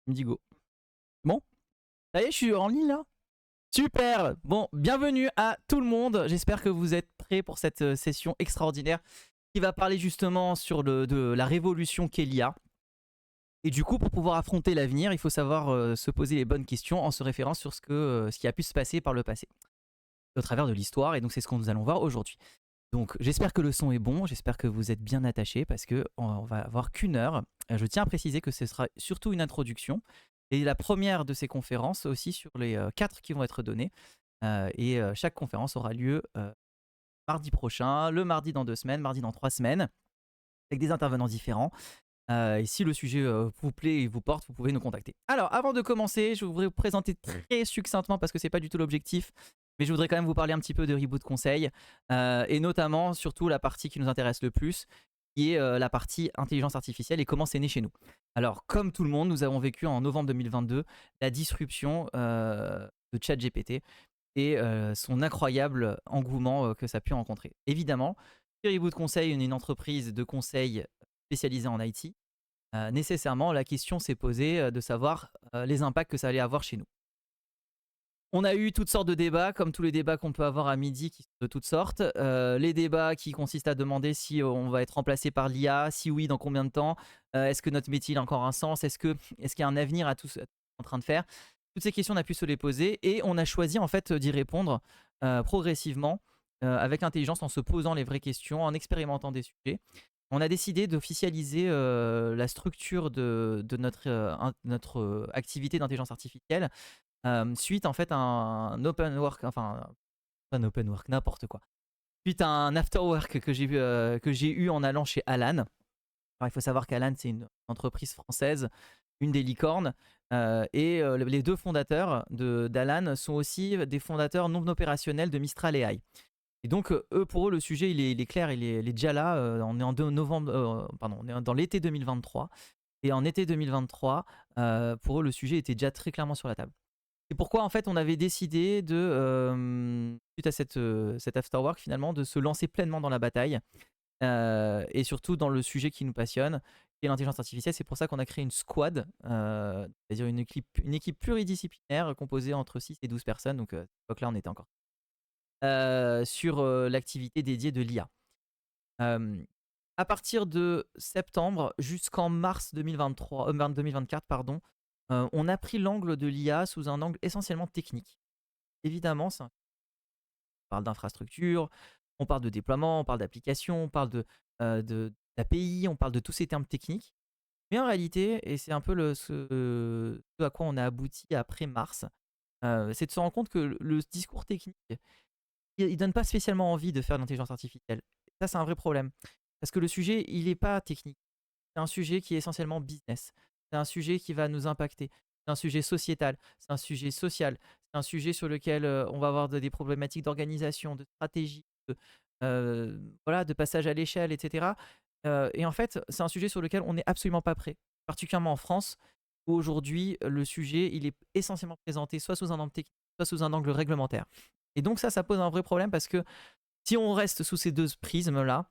Il me dit go. Bon, ça y est, je suis en ligne là. Super. Bon, bienvenue à tout le monde. J'espère que vous êtes prêts pour cette session extraordinaire qui va parler justement sur de la révolution qu'est l'IA. Et du coup, pour pouvoir affronter l'avenir, il faut savoir se poser les bonnes questions en se référant sur ce qui a pu se passer par le passé, au travers de l'histoire. Et donc, c'est ce que nous allons voir aujourd'hui. Donc, j'espère que le son est bon, j'espère que vous êtes bien attachés parce qu'on va avoir qu'une heure. Je tiens à préciser que ce sera surtout une introduction et la première de ces conférences aussi sur les 4 qui vont être données. Chaque conférence aura lieu mardi prochain, le mardi dans 2 semaines, mardi dans 3 semaines, avec des intervenants différents. Et si le sujet vous plaît et vous porte, vous pouvez nous contacter. Alors, avant de commencer, je voudrais vous présenter très succinctement, parce que c'est pas du tout l'objectif, mais je voudrais quand même vous parler un petit peu de Reboot Conseil, et notamment, surtout, la partie qui nous intéresse le plus, qui est la partie intelligence artificielle et comment c'est né chez nous. Alors, comme tout le monde, nous avons vécu en novembre 2022 la disruption de ChatGPT et son incroyable engouement que ça a pu rencontrer. Évidemment, Reboot Conseil est une entreprise de conseil spécialisée en IT. Nécessairement, la question s'est posée de savoir les impacts que ça allait avoir chez nous. On a eu toutes sortes de débats, comme tous les débats qu'on peut avoir à midi, qui sont de toutes sortes. Les débats qui consistent à demander si on va être remplacé par l'IA, si oui, dans combien de temps, est-ce que notre métier a encore un sens, est-ce qu'il y a un avenir à tout ce qu'on est en train de faire. Toutes ces questions, on a pu se les poser et on a choisi en fait d'y répondre progressivement avec intelligence, en se posant les vraies questions, en expérimentant des sujets. On a décidé d'officialiser la structure de notre activité d'intelligence artificielle suite en fait à un open work, enfin pas un open work, n'importe quoi. Suite à un after work que j'ai eu en allant chez Alan. Alors, il faut savoir qu'Alan, c'est une entreprise française, une des licornes, les deux fondateurs d'Alan sont aussi des fondateurs non opérationnels de Mistral AI. Et donc, pour eux, le sujet, il est clair, il est déjà là. On est en novembre, pardon, on est dans l'été 2023. Et en été 2023, pour eux, le sujet était déjà très clairement sur la table. C'est pourquoi, en fait, on avait décidé suite à cet afterwork, finalement, de se lancer pleinement dans la bataille. Et surtout dans le sujet qui nous passionne, qui est l'intelligence artificielle. C'est pour ça qu'on a créé une squad, c'est-à-dire une équipe pluridisciplinaire composée entre 6 et 12 personnes. Donc, à cette époque-là, on était encore sur l'activité dédiée de l'IA. À partir de septembre jusqu'en mars 2024, pardon, on a pris l'angle de l'IA sous un angle essentiellement technique. Évidemment, on parle d'infrastructure, on parle de déploiement, on parle d'application, on parle d'API, on parle de tous ces termes techniques. Mais en réalité, et c'est un peu ce à quoi on a abouti après mars, c'est de se rendre compte que le discours technique, il donne pas spécialement envie de faire de l'intelligence artificielle. Ça, c'est un vrai problème. Parce que le sujet, il n'est pas technique. C'est un sujet qui est essentiellement business. C'est un sujet qui va nous impacter. C'est un sujet sociétal. C'est un sujet social. C'est un sujet sur lequel on va avoir des problématiques d'organisation, de stratégie, voilà, de passage à l'échelle, etc. Et en fait, c'est un sujet sur lequel on n'est absolument pas prêt. Particulièrement en France, où aujourd'hui, le sujet, il est essentiellement présenté soit sous un angle technique, soit sous un angle réglementaire. Et donc ça pose un vrai problème parce que si on reste sous ces deux prismes-là,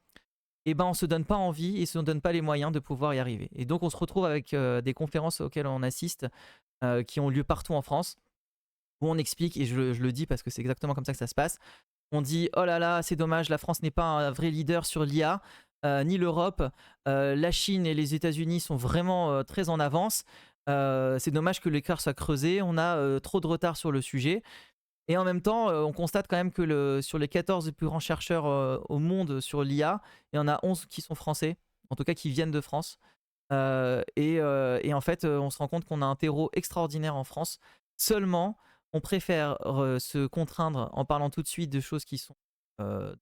eh ben on se donne pas envie et se donne pas les moyens de pouvoir y arriver. Et donc on se retrouve avec des conférences auxquelles on assiste qui ont lieu partout en France, où on explique, et je le dis parce que c'est exactement comme ça que ça se passe, on dit oh là là, c'est dommage, la France n'est pas un vrai leader sur l'IA, ni l'Europe, la Chine et les États-Unis sont vraiment très en avance, c'est dommage que l'écart soit creusé, on a trop de retard sur le sujet. Et en même temps, on constate quand même que sur les 14 plus grands chercheurs au monde sur l'IA, il y en a 11 qui sont français, en tout cas qui viennent de France. Et en fait, on se rend compte qu'on a un terreau extraordinaire en France. Seulement, on préfère se contraindre en parlant tout de suite de choses qui sont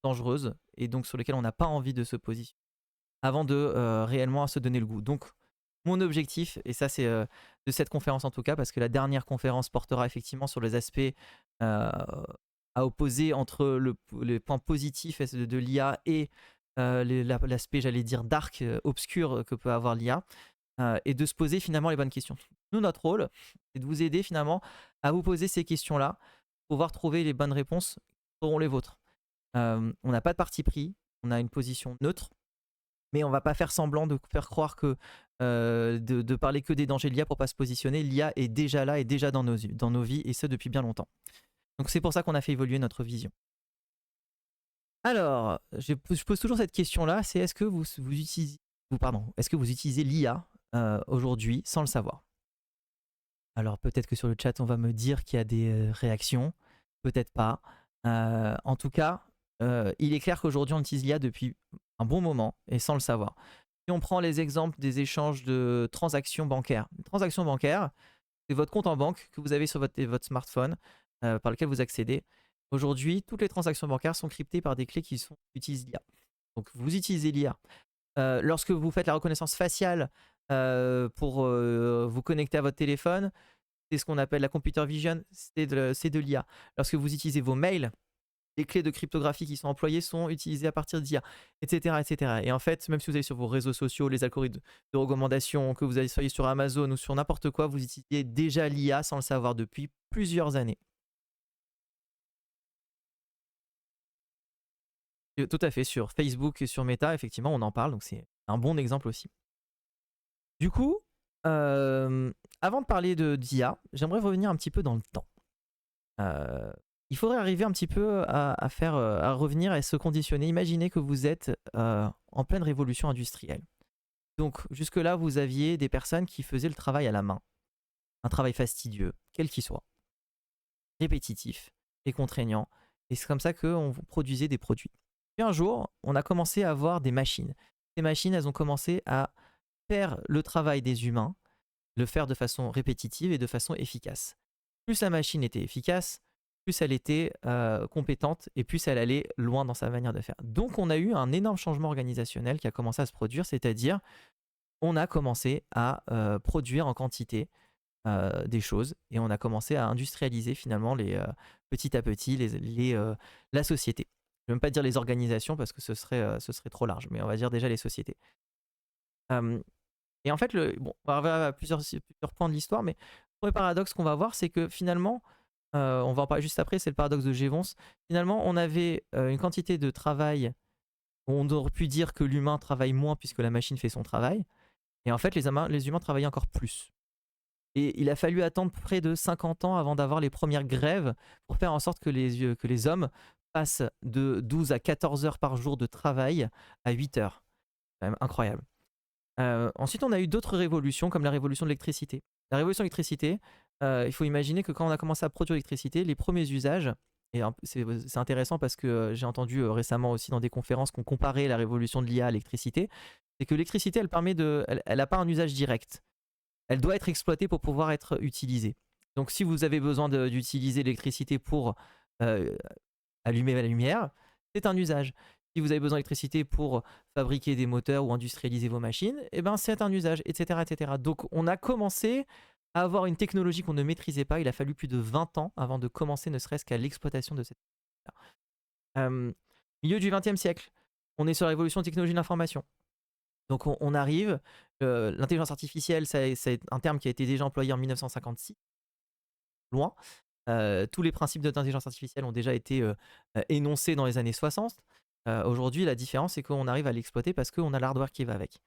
dangereuses et donc sur lesquelles on n'a pas envie de se positionner avant de réellement se donner le goût. Donc, mon objectif, et ça c'est de cette conférence en tout cas, parce que la dernière conférence portera effectivement sur les aspects à opposer entre les points positifs de l'IA et l'aspect, j'allais dire, dark, obscur que peut avoir l'IA, et de se poser finalement les bonnes questions. Nous, notre rôle, c'est de vous aider finalement à vous poser ces questions-là, pouvoir trouver les bonnes réponses qui seront les vôtres. On n'a pas de parti pris, on a une position neutre, mais on va pas faire semblant de faire croire que de parler que des dangers de l'IA pour pas se positionner. L'IA est déjà là, est déjà dans nos vies, et ce depuis bien longtemps. Donc c'est pour ça qu'on a fait évoluer notre vision. Alors, je pose toujours cette question-là, c'est est-ce que vous utilisez l'IA aujourd'hui sans le savoir? Alors peut-être que sur le chat on va me dire qu'il y a des réactions, peut-être pas. En tout cas, il est clair qu'aujourd'hui on utilise l'IA depuis un bon moment et sans le savoir. Si on prend les exemples des échanges de transactions bancaires. Une transaction bancaire, c'est votre compte en banque que vous avez sur votre smartphone par lequel vous accédez. Aujourd'hui, toutes les transactions bancaires sont cryptées par des clés qui utilisent l'IA. Donc vous utilisez l'IA. Lorsque vous faites la reconnaissance faciale pour vous connecter à votre téléphone, c'est ce qu'on appelle la computer vision, c'est de l'IA. Lorsque vous utilisez vos mails, les clés de cryptographie qui sont employées sont utilisées à partir d'IA, etc., etc. Et en fait, même si vous allez sur vos réseaux sociaux, les algorithmes de recommandation, que vous soyez sur Amazon ou sur n'importe quoi, vous utilisez déjà l'IA sans le savoir depuis plusieurs années. Tout à fait, sur Facebook et sur Meta, effectivement, on en parle, donc c'est un bon exemple aussi. Du coup, avant de parler d'IA, j'aimerais revenir un petit peu dans le temps. Il faudrait arriver un petit peu à revenir et se conditionner. Imaginez que vous êtes en pleine révolution industrielle. Donc jusque-là, vous aviez des personnes qui faisaient le travail à la main. Un travail fastidieux, quel qu'il soit. Répétitif et contraignant. Et c'est comme ça qu'on produisait des produits. Puis un jour, on a commencé à avoir des machines. Ces machines, elles ont commencé à faire le travail des humains, le faire de façon répétitive et de façon efficace. Plus la machine était efficace, plus elle était compétente et plus elle allait loin dans sa manière de faire. Donc on a eu un énorme changement organisationnel qui a commencé à se produire, c'est-à-dire on a commencé à produire en quantité des choses et on a commencé à industrialiser finalement petit à petit la société. Je ne vais même pas dire les organisations parce que ce serait trop large, mais on va dire déjà les sociétés. Et en fait, on va arriver à plusieurs points de l'histoire, mais le premier paradoxe qu'on va voir, c'est que finalement, on va en parler juste après, c'est le paradoxe de Jevons. Finalement, on avait une quantité de travail où on aurait pu dire que l'humain travaille moins puisque la machine fait son travail. Et en fait, les humains travaillaient encore plus. Et il a fallu attendre près de 50 ans avant d'avoir les premières grèves pour faire en sorte que les hommes passent de 12 à 14 heures par jour de travail à 8 heures. C'est quand même incroyable. Ensuite, on a eu d'autres révolutions comme la révolution de l'électricité. La révolution de l'électricité, il faut imaginer que quand on a commencé à produire l'électricité, les premiers usages, et c'est intéressant parce que j'ai entendu récemment aussi dans des conférences qu'on comparait la révolution de l'IA à l'électricité, c'est que l'électricité, elle n'a pas un usage direct. Elle doit être exploitée pour pouvoir être utilisée. Donc si vous avez besoin d'utiliser l'électricité pour allumer la lumière, c'est un usage. Si vous avez besoin d'électricité pour fabriquer des moteurs ou industrialiser vos machines, eh ben c'est un usage, etc., etc. Donc on a commencé à avoir une technologie qu'on ne maîtrisait pas. Il a fallu plus de 20 ans avant de commencer ne serait-ce qu'à l'exploitation de cette technologie. Milieu du XXe siècle, on est sur la révolution de technologie de l'information. Donc on arrive, l'intelligence artificielle, c'est un terme qui a été déjà employé en 1956, loin. Tous les principes de l'intelligence artificielle ont déjà été énoncés dans les années 60. Aujourd'hui, la différence, c'est qu'on arrive à l'exploiter parce qu'on a l'hardware qui va avec.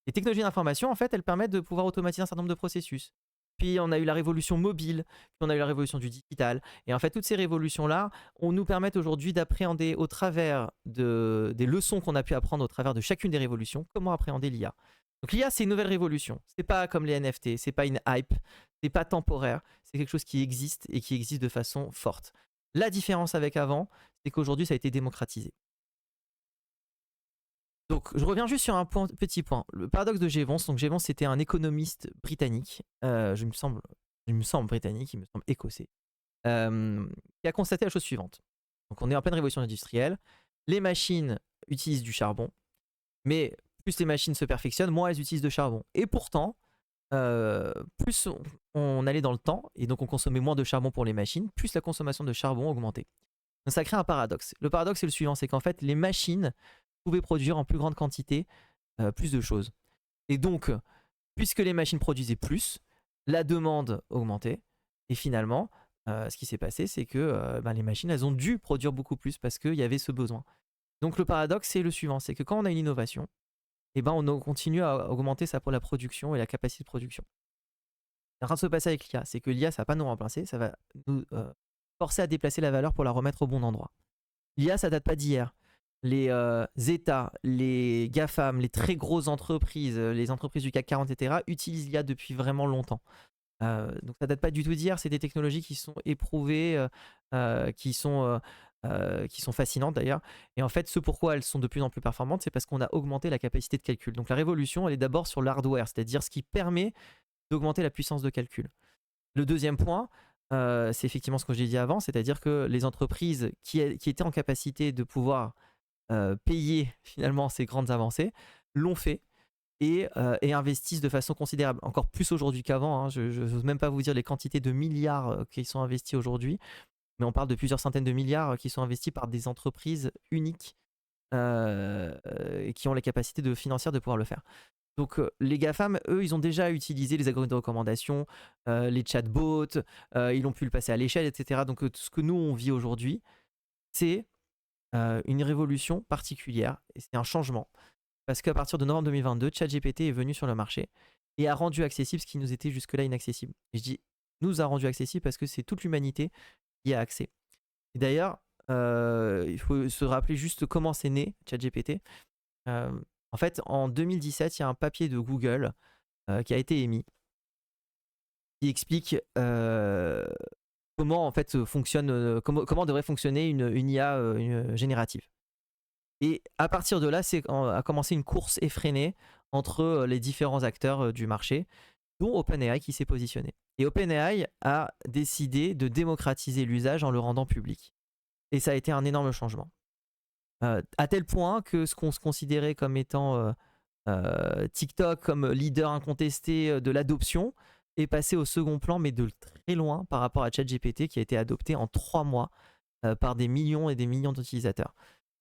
Les technologies d'information, en fait, elles permettent de pouvoir automatiser un certain nombre de processus. Puis on a eu la révolution mobile, puis on a eu la révolution du digital. Et en fait, toutes ces révolutions-là, nous permettent aujourd'hui d'appréhender au travers des leçons qu'on a pu apprendre au travers de chacune des révolutions, comment appréhender l'IA. Donc l'IA, c'est une nouvelle révolution. C'est pas comme les NFT, c'est pas une hype, c'est pas temporaire, c'est quelque chose qui existe et qui existe de façon forte. La différence avec avant, c'est qu'aujourd'hui, ça a été démocratisé. Donc, je reviens juste sur un petit point. Le paradoxe de Jevons. Donc, Jevons, c'était un économiste britannique. Il me semble britannique, il me semble écossais. Qui a constaté la chose suivante. Donc, on est en pleine révolution industrielle. Les machines utilisent du charbon. Mais plus les machines se perfectionnent, moins elles utilisent de charbon. Et pourtant, plus on allait dans le temps, et donc on consommait moins de charbon pour les machines, plus la consommation de charbon augmentait. Donc, ça crée un paradoxe. Le paradoxe, c'est le suivant. C'est qu'en fait, les machines pouvaient produire en plus grande quantité plus de choses. Et donc, puisque les machines produisaient plus, la demande augmentait. Et finalement, ce qui s'est passé, c'est que les machines, elles ont dû produire beaucoup plus parce qu'il y avait ce besoin. Donc le paradoxe, c'est le suivant, c'est que quand on a une innovation, et ben on continue à augmenter la production et la capacité de production. Ce qui est en train de se passer avec l'IA, c'est que l'IA, ça va pas nous remplacer, ça va nous forcer à déplacer la valeur pour la remettre au bon endroit. L'IA, ça date pas d'hier. Les États, les GAFAM, les très grosses entreprises, les entreprises du CAC 40, etc., utilisent l'IA depuis vraiment longtemps. Donc ça date pas du tout d'hier, c'est des technologies qui sont éprouvées, qui sont fascinantes d'ailleurs. Et en fait, ce pourquoi elles sont de plus en plus performantes, c'est parce qu'on a augmenté la capacité de calcul. Donc la révolution, elle est d'abord sur l'hardware, c'est-à-dire ce qui permet d'augmenter la puissance de calcul. Le deuxième point, c'est effectivement ce que j'ai dit avant, c'est-à-dire que les entreprises qui étaient en capacité de pouvoir payer finalement ces grandes avancées l'ont fait et investissent de façon considérable, encore plus aujourd'hui qu'avant, hein. Je n'ose même pas vous dire les quantités de milliards qui sont investis aujourd'hui, mais on parle de plusieurs centaines de milliards qui sont investis par des entreprises uniques qui ont les capacités financières de pouvoir le faire. Donc les GAFAM, eux, ils ont déjà utilisé les algorithmes de recommandation, les chatbots, ils ont pu le passer à l'échelle, etc. Donc tout ce que nous, on vit aujourd'hui, c'est une révolution particulière, et c'est un changement. Parce qu'à partir de novembre 2022, ChatGPT est venu sur le marché et a rendu accessible ce qui nous était jusque-là inaccessible. Et je dis nous a rendu accessible parce que c'est toute l'humanité qui a accès. Et d'ailleurs, il faut se rappeler juste comment c'est né, ChatGPT. En fait, en 2017, il y a un papier de Google qui a été émis qui explique comment en fait fonctionne, comment devrait fonctionner une IA générative. Et à partir de là, a commencé une course effrénée entre les différents acteurs du marché, dont OpenAI qui s'est positionné. Et OpenAI a décidé de démocratiser l'usage en le rendant public. Et ça a été un énorme changement. À tel point que ce qu'on se considérait comme étant TikTok comme leader incontesté de l'adoption est passé au second plan, mais de très loin par rapport à ChatGPT qui a été adopté en 3 mois par des millions et des millions d'utilisateurs.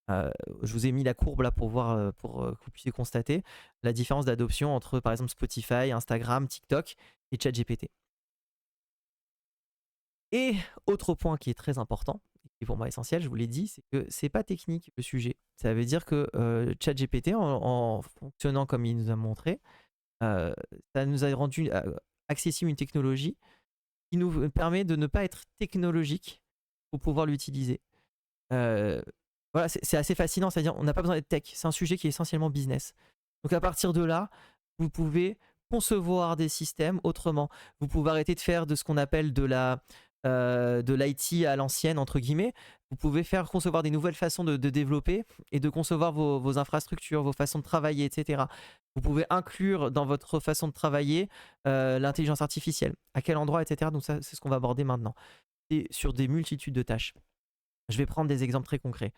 Je vous ai mis la courbe là pour voir, pour que vous puissiez constater la différence d'adoption entre par exemple Spotify, Instagram, TikTok et ChatGPT. Et autre point qui est très important, qui est pour moi essentiel, je vous l'ai dit, c'est que c'est pas technique le sujet. Ça veut dire que ChatGPT, en fonctionnant comme il nous a montré, ça nous a rendu accessible une technologie qui nous permet de ne pas être technologique pour pouvoir l'utiliser. Voilà, c'est assez fascinant, c'est-à-dire on n'a pas besoin d'être tech, c'est un sujet qui est essentiellement business. Donc à partir de là, vous pouvez concevoir des systèmes autrement. Vous pouvez arrêter de faire de ce qu'on appelle de l'IT à l'ancienne, entre guillemets. Vous pouvez concevoir des nouvelles façons de développer et de concevoir vos infrastructures, vos façons de travailler, etc. Vous pouvez inclure dans votre façon de travailler l'intelligence artificielle. À quel endroit, etc. Donc ça, c'est ce qu'on va aborder maintenant. Et sur des multitudes de tâches. Je vais prendre des exemples très concrets.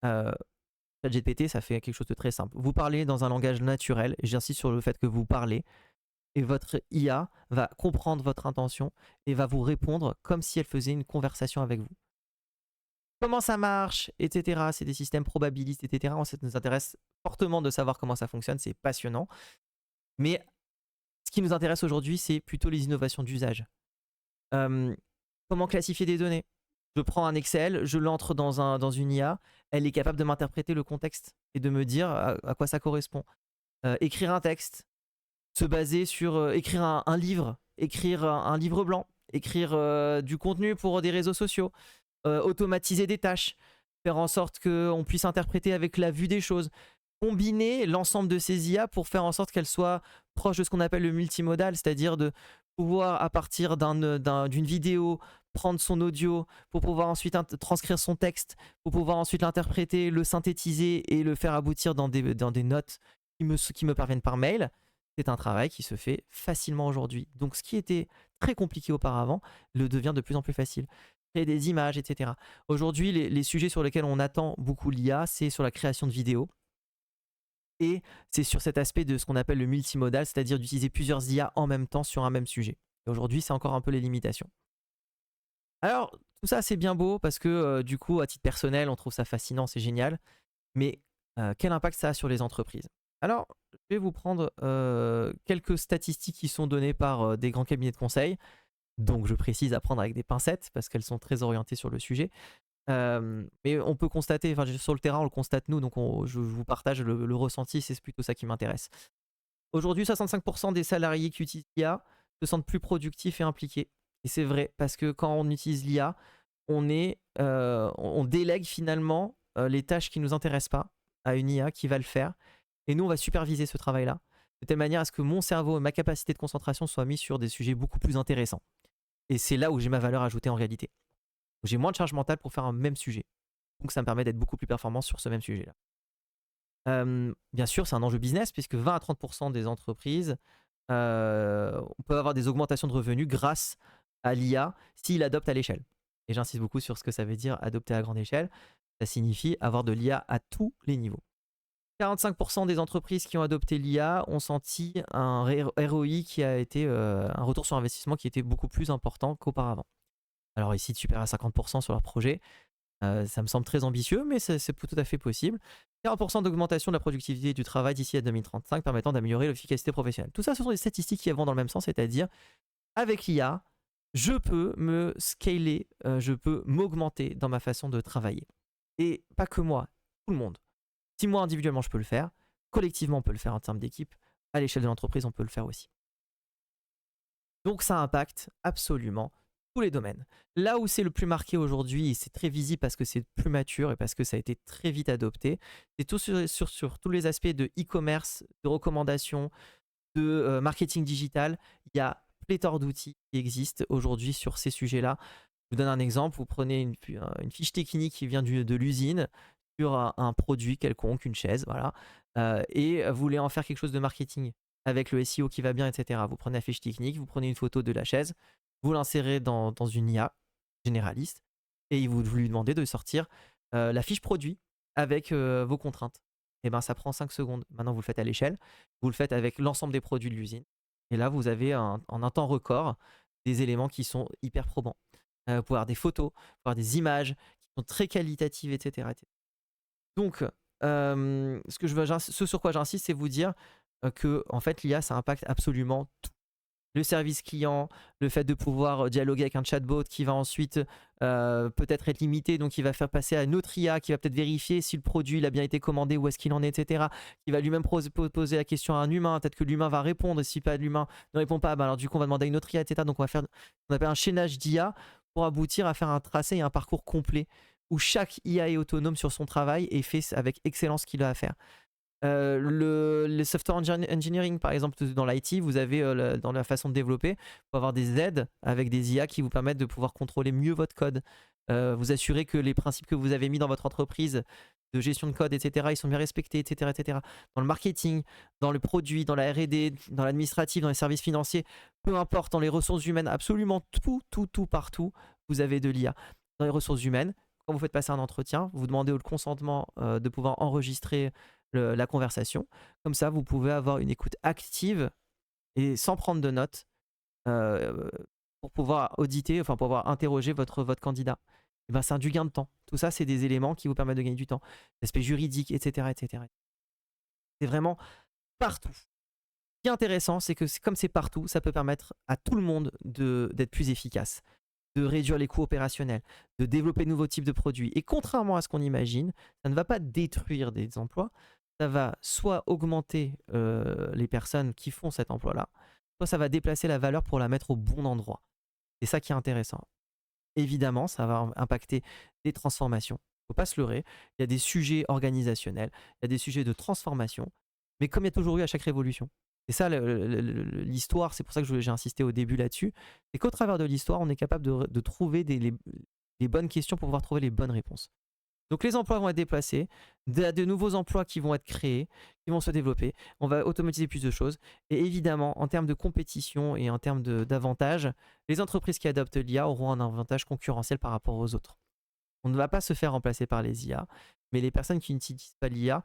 ChatGPT, ça fait quelque chose de très simple. Vous parlez dans un langage naturel, j'insiste sur le fait que vous parlez, et votre IA va comprendre votre intention et va vous répondre comme si elle faisait une conversation avec vous. Comment ça marche, etc. C'est des systèmes probabilistes, etc. Ça nous intéresse fortement de savoir comment ça fonctionne, c'est passionnant. Mais ce qui nous intéresse aujourd'hui, c'est plutôt les innovations d'usage. Comment classifier des données? Je prends un Excel, je l'entre dans une IA, elle est capable de m'interpréter le contexte et de me dire à quoi ça correspond. Écrire un texte, se baser sur écrire un livre, écrire un livre blanc, écrire du contenu pour des réseaux sociaux, automatiser des tâches, faire en sorte qu'on puisse interpréter avec la vue des choses, combiner l'ensemble de ces IA pour faire en sorte qu'elles soient proches de ce qu'on appelle le multimodal, c'est-à-dire de pouvoir à partir d'une vidéo prendre son audio pour pouvoir ensuite transcrire son texte, pour pouvoir ensuite l'interpréter, le synthétiser et le faire aboutir dans des notes qui me parviennent par mail. C'est un travail qui se fait facilement aujourd'hui. Donc ce qui était très compliqué auparavant le devient de plus en plus facile. Créer des images, etc. Aujourd'hui, les sujets sur lesquels on attend beaucoup l'IA, c'est sur la création de vidéos. Et c'est sur cet aspect de ce qu'on appelle le multimodal, c'est-à-dire d'utiliser plusieurs IA en même temps sur un même sujet. Et aujourd'hui, c'est encore un peu les limitations. Alors, tout ça, c'est bien beau parce que du coup, à titre personnel, on trouve ça fascinant, c'est génial. Mais quel impact ça a sur les entreprises? Alors, je vais vous prendre quelques statistiques qui sont données par des grands cabinets de conseil. Donc, je précise à prendre avec des pincettes parce qu'elles sont très orientées sur le sujet. Mais on peut constater, enfin sur le terrain on le constate nous, donc je vous partage le ressenti, c'est plutôt ça qui m'intéresse. Aujourd'hui 65% des salariés qui utilisent l'IA se sentent plus productifs et impliqués. Et c'est vrai, parce que quand on utilise l'IA, on délègue finalement les tâches qui ne nous intéressent pas à une IA qui va le faire. Et nous on va superviser ce travail-là, de telle manière à ce que mon cerveau et ma capacité de concentration soient mis sur des sujets beaucoup plus intéressants. Et c'est là où j'ai ma valeur ajoutée en réalité. J'ai moins de charge mentale pour faire un même sujet. Donc ça me permet d'être beaucoup plus performant sur ce même sujet-là. Bien sûr, c'est un enjeu business puisque 20 à 30% des entreprises on peut avoir des augmentations de revenus grâce à l'IA s'ils l'adoptent à l'échelle. Et j'insiste beaucoup sur ce que ça veut dire adopter à grande échelle. Ça signifie avoir de l'IA à tous les niveaux. 45% des entreprises qui ont adopté l'IA ont senti un ROI qui a été un retour sur investissement qui était beaucoup plus important qu'auparavant. Alors ici, de super à 50% sur leur projet, ça me semble très ambitieux, mais c'est tout à fait possible. 40% d'augmentation de la productivité du travail d'ici à 2035 permettant d'améliorer l'efficacité professionnelle. Tout ça, ce sont des statistiques qui vont dans le même sens, c'est-à-dire avec l'IA, je peux me scaler, je peux m'augmenter dans ma façon de travailler. Et pas que moi, tout le monde. Si moi individuellement je peux le faire, collectivement on peut le faire en termes d'équipe, à l'échelle de l'entreprise on peut le faire aussi. Donc ça impacte absolument tous les domaines. Là où c'est le plus marqué aujourd'hui, et c'est très visible parce que c'est plus mature et parce que ça a été très vite adopté, c'est tout sur tous les aspects de e-commerce, de recommandations, de marketing digital. Il y a pléthore d'outils qui existent aujourd'hui sur ces sujets-là. Je vous donne un exemple, vous prenez une fiche technique qui vient de l'usine sur un produit quelconque, une chaise, voilà, et vous voulez en faire quelque chose de marketing avec le SEO qui va bien, etc. Vous prenez la fiche technique, vous prenez une photo de la chaise, vous l'insérez dans une IA généraliste et vous lui demandez de sortir la fiche produit avec vos contraintes. Et ben ça prend 5 secondes. Maintenant vous le faites à l'échelle, vous le faites avec l'ensemble des produits de l'usine. Et là vous avez en un temps record des éléments qui sont hyper probants. Vous pouvez avoir des photos, vous pouvez avoir des images qui sont très qualitatives, etc. Donc, ce sur quoi j'insiste, c'est vous dire que en fait, l'IA, ça impacte absolument tout. Le service client, le fait de pouvoir dialoguer avec un chatbot qui va ensuite peut-être être limité, donc il va faire passer à une autre IA qui va peut-être vérifier si le produit il a bien été commandé, où est-ce qu'il en est, etc. Qui va lui-même poser la question à un humain, peut-être que l'humain va répondre, si pas l'humain ne répond pas, bah alors du coup on va demander à une autre IA, etc. Donc on va faire ce qu'on appelle un chaînage d'IA pour aboutir à faire un tracé et un parcours complet où chaque IA est autonome sur son travail et fait avec excellence ce qu'il a à faire. Le software engineering, par exemple, dans l'IT, vous avez dans la façon de développer, vous avoir des aides avec des IA qui vous permettent de pouvoir contrôler mieux votre code, vous assurer que les principes que vous avez mis dans votre entreprise de gestion de code, etc., ils sont bien respectés, etc., etc. Dans le marketing, dans le produit, dans la R&D, dans l'administratif, dans les services financiers, peu importe, dans les ressources humaines, absolument tout, partout, vous avez de l'IA. Dans les ressources humaines, quand vous faites passer un entretien, vous demandez le consentement de pouvoir enregistrer la conversation. Comme ça, vous pouvez avoir une écoute active et sans prendre de notes pour pouvoir auditer, enfin pour pouvoir interroger votre candidat. Et ben, c'est du gain de temps. Tout ça, c'est des éléments qui vous permettent de gagner du temps. L'aspect juridique, etc., etc. C'est vraiment partout. Ce qui est intéressant, c'est que comme c'est partout, ça peut permettre à tout le monde d'être plus efficace, de réduire les coûts opérationnels, de développer de nouveaux types de produits. Et contrairement à ce qu'on imagine, ça ne va pas détruire des emplois, ça va soit augmenter les personnes qui font cet emploi-là, soit ça va déplacer la valeur pour la mettre au bon endroit. C'est ça qui est intéressant. Évidemment, ça va impacter des transformations. Il ne faut pas se leurrer. Il y a des sujets organisationnels, il y a des sujets de transformation, mais comme il y a toujours eu à chaque révolution. C'est ça l'histoire, c'est pour ça que j'ai insisté au début là-dessus. C'est qu'au travers de l'histoire, on est capable de trouver les bonnes questions pour pouvoir trouver les bonnes réponses. Donc les emplois vont être déplacés, de nouveaux emplois qui vont être créés, qui vont se développer, on va automatiser plus de choses. Et évidemment, en termes de compétition et en termes d'avantages, les entreprises qui adoptent l'IA auront un avantage concurrentiel par rapport aux autres. On ne va pas se faire remplacer par les IA, mais les personnes qui n'utilisent pas l'IA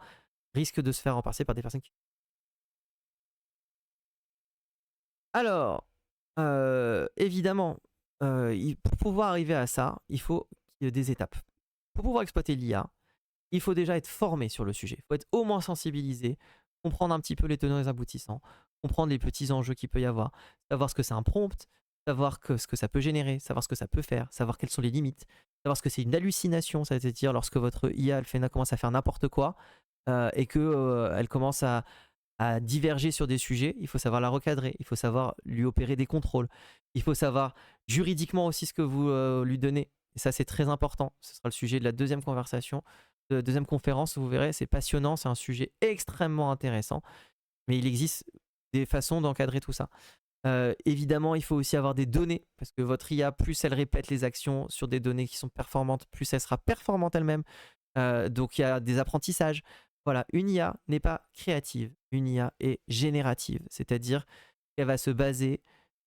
risquent de se faire remplacer par des personnes qui... Alors, évidemment, pour pouvoir arriver à ça, il faut qu'il y ait des étapes. Pour pouvoir exploiter l'IA, il faut déjà être formé sur le sujet. Il faut être au moins sensibilisé, comprendre un petit peu les tenants et les aboutissants, comprendre les petits enjeux qu'il peut y avoir, savoir ce que c'est un prompt, savoir ce que ça peut générer, savoir ce que ça peut faire, savoir quelles sont les limites, savoir ce que c'est une hallucination, c'est-à-dire lorsque votre IA commence à faire n'importe quoi et que elle commence à diverger sur des sujets, il faut savoir la recadrer, il faut savoir lui opérer des contrôles, il faut savoir juridiquement aussi ce que vous lui donnez. Et ça, c'est très important. Ce sera le sujet de la deuxième conversation, de la deuxième conférence. Vous verrez, c'est passionnant, c'est un sujet extrêmement intéressant. Mais il existe des façons d'encadrer tout ça. Évidemment, il faut aussi avoir des données, parce que votre IA, plus elle répète les actions sur des données qui sont performantes, plus elle sera performante elle-même. Donc il y a des apprentissages. Voilà, une IA n'est pas créative, une IA est générative, c'est-à-dire qu'elle va se baser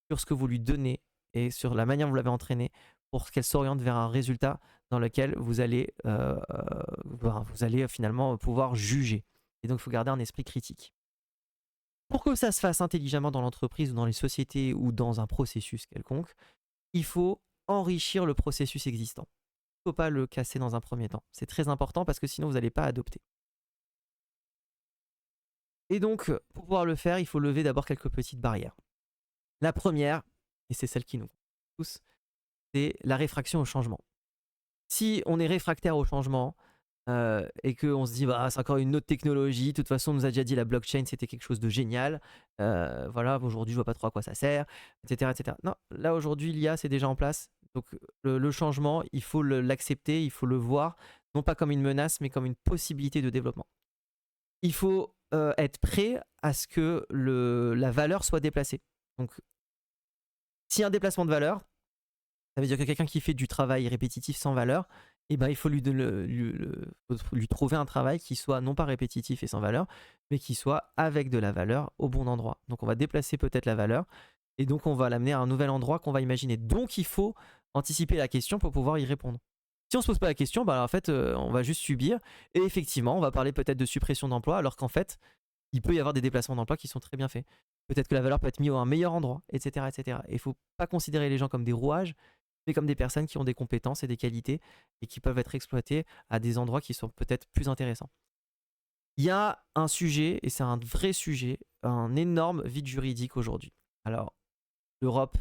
sur ce que vous lui donnez et sur la manière dont vous l'avez entraînée pour qu'elle s'oriente vers un résultat dans lequel vous allez finalement pouvoir juger. Et donc il faut garder un esprit critique. Pour que ça se fasse intelligemment dans l'entreprise ou dans les sociétés ou dans un processus quelconque, il faut enrichir le processus existant. Il ne faut pas le casser dans un premier temps. C'est très important parce que sinon vous n'allez pas adopter. Et donc, pour pouvoir le faire, il faut lever d'abord quelques petites barrières. La première, et c'est celle qui nous concerne tous, c'est la réfraction au changement. Si on est réfractaire au changement et qu'on se dit bah, c'est encore une autre technologie, de toute façon on nous a déjà dit la blockchain c'était quelque chose de génial, voilà, aujourd'hui je vois pas trop à quoi ça sert, etc. etc. Non, là aujourd'hui l'IA c'est déjà en place, donc le changement il faut l'accepter, il faut le voir, non pas comme une menace mais comme une possibilité de développement. Il faut être prêt à ce que la valeur soit déplacée. Donc s'il y a un déplacement de valeur, ça veut dire que quelqu'un qui fait du travail répétitif sans valeur, eh ben, il faut lui trouver un travail qui soit non pas répétitif et sans valeur, mais qui soit avec de la valeur au bon endroit. Donc on va déplacer peut-être la valeur, et donc on va l'amener à un nouvel endroit qu'on va imaginer. Donc il faut anticiper la question pour pouvoir y répondre. Si on ne se pose pas la question, bah, en fait, on va juste subir, et effectivement, on va parler peut-être de suppression d'emploi, alors qu'en fait, il peut y avoir des déplacements d'emploi qui sont très bien faits. Peut-être que la valeur peut être mise à un meilleur endroit, etc. etc. Et il ne faut pas considérer les gens comme des rouages, mais comme des personnes qui ont des compétences et des qualités et qui peuvent être exploitées à des endroits qui sont peut-être plus intéressants. Il y a un sujet, et c'est un vrai sujet, un énorme vide juridique aujourd'hui. Alors, l'Europe,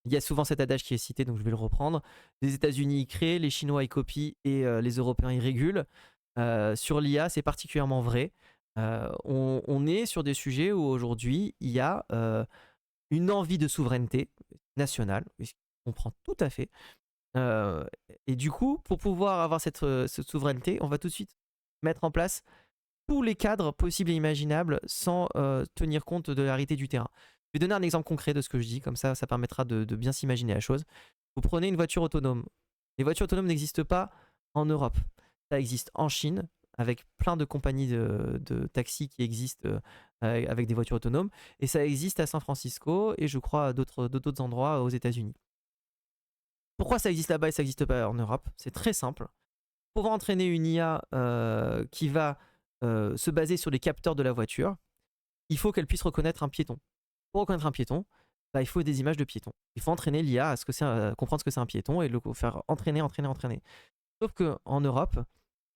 il y a souvent cet adage qui est cité, donc je vais le reprendre. Les États-Unis y créent, les Chinois y copient et les Européens y régulent. Sur l'IA, c'est particulièrement vrai. On est sur des sujets où aujourd'hui, il y a une envie de souveraineté nationale, ce qu'on comprend tout à fait. Et du coup, pour pouvoir avoir cette souveraineté, on va tout de suite mettre en place tous les cadres possibles et imaginables sans tenir compte de la réalité du terrain. Je vais donner un exemple concret de ce que je dis, comme ça permettra de bien s'imaginer la chose. Vous prenez une voiture autonome. Les voitures autonomes n'existent pas en Europe. Ça existe en Chine, avec plein de compagnies de taxis qui existent avec des voitures autonomes. Et ça existe à San Francisco et je crois à d'autres endroits aux États-Unis. Pourquoi ça existe là-bas et ça n'existe pas en Europe? C'est très simple. Pour entraîner une IA qui va se baser sur les capteurs de la voiture, il faut qu'elle puisse reconnaître un piéton. Pour reconnaître un piéton, bah, il faut des images de piétons. Il faut entraîner l'IA à comprendre ce que c'est un piéton et le faire entraîner. Sauf qu'en Europe,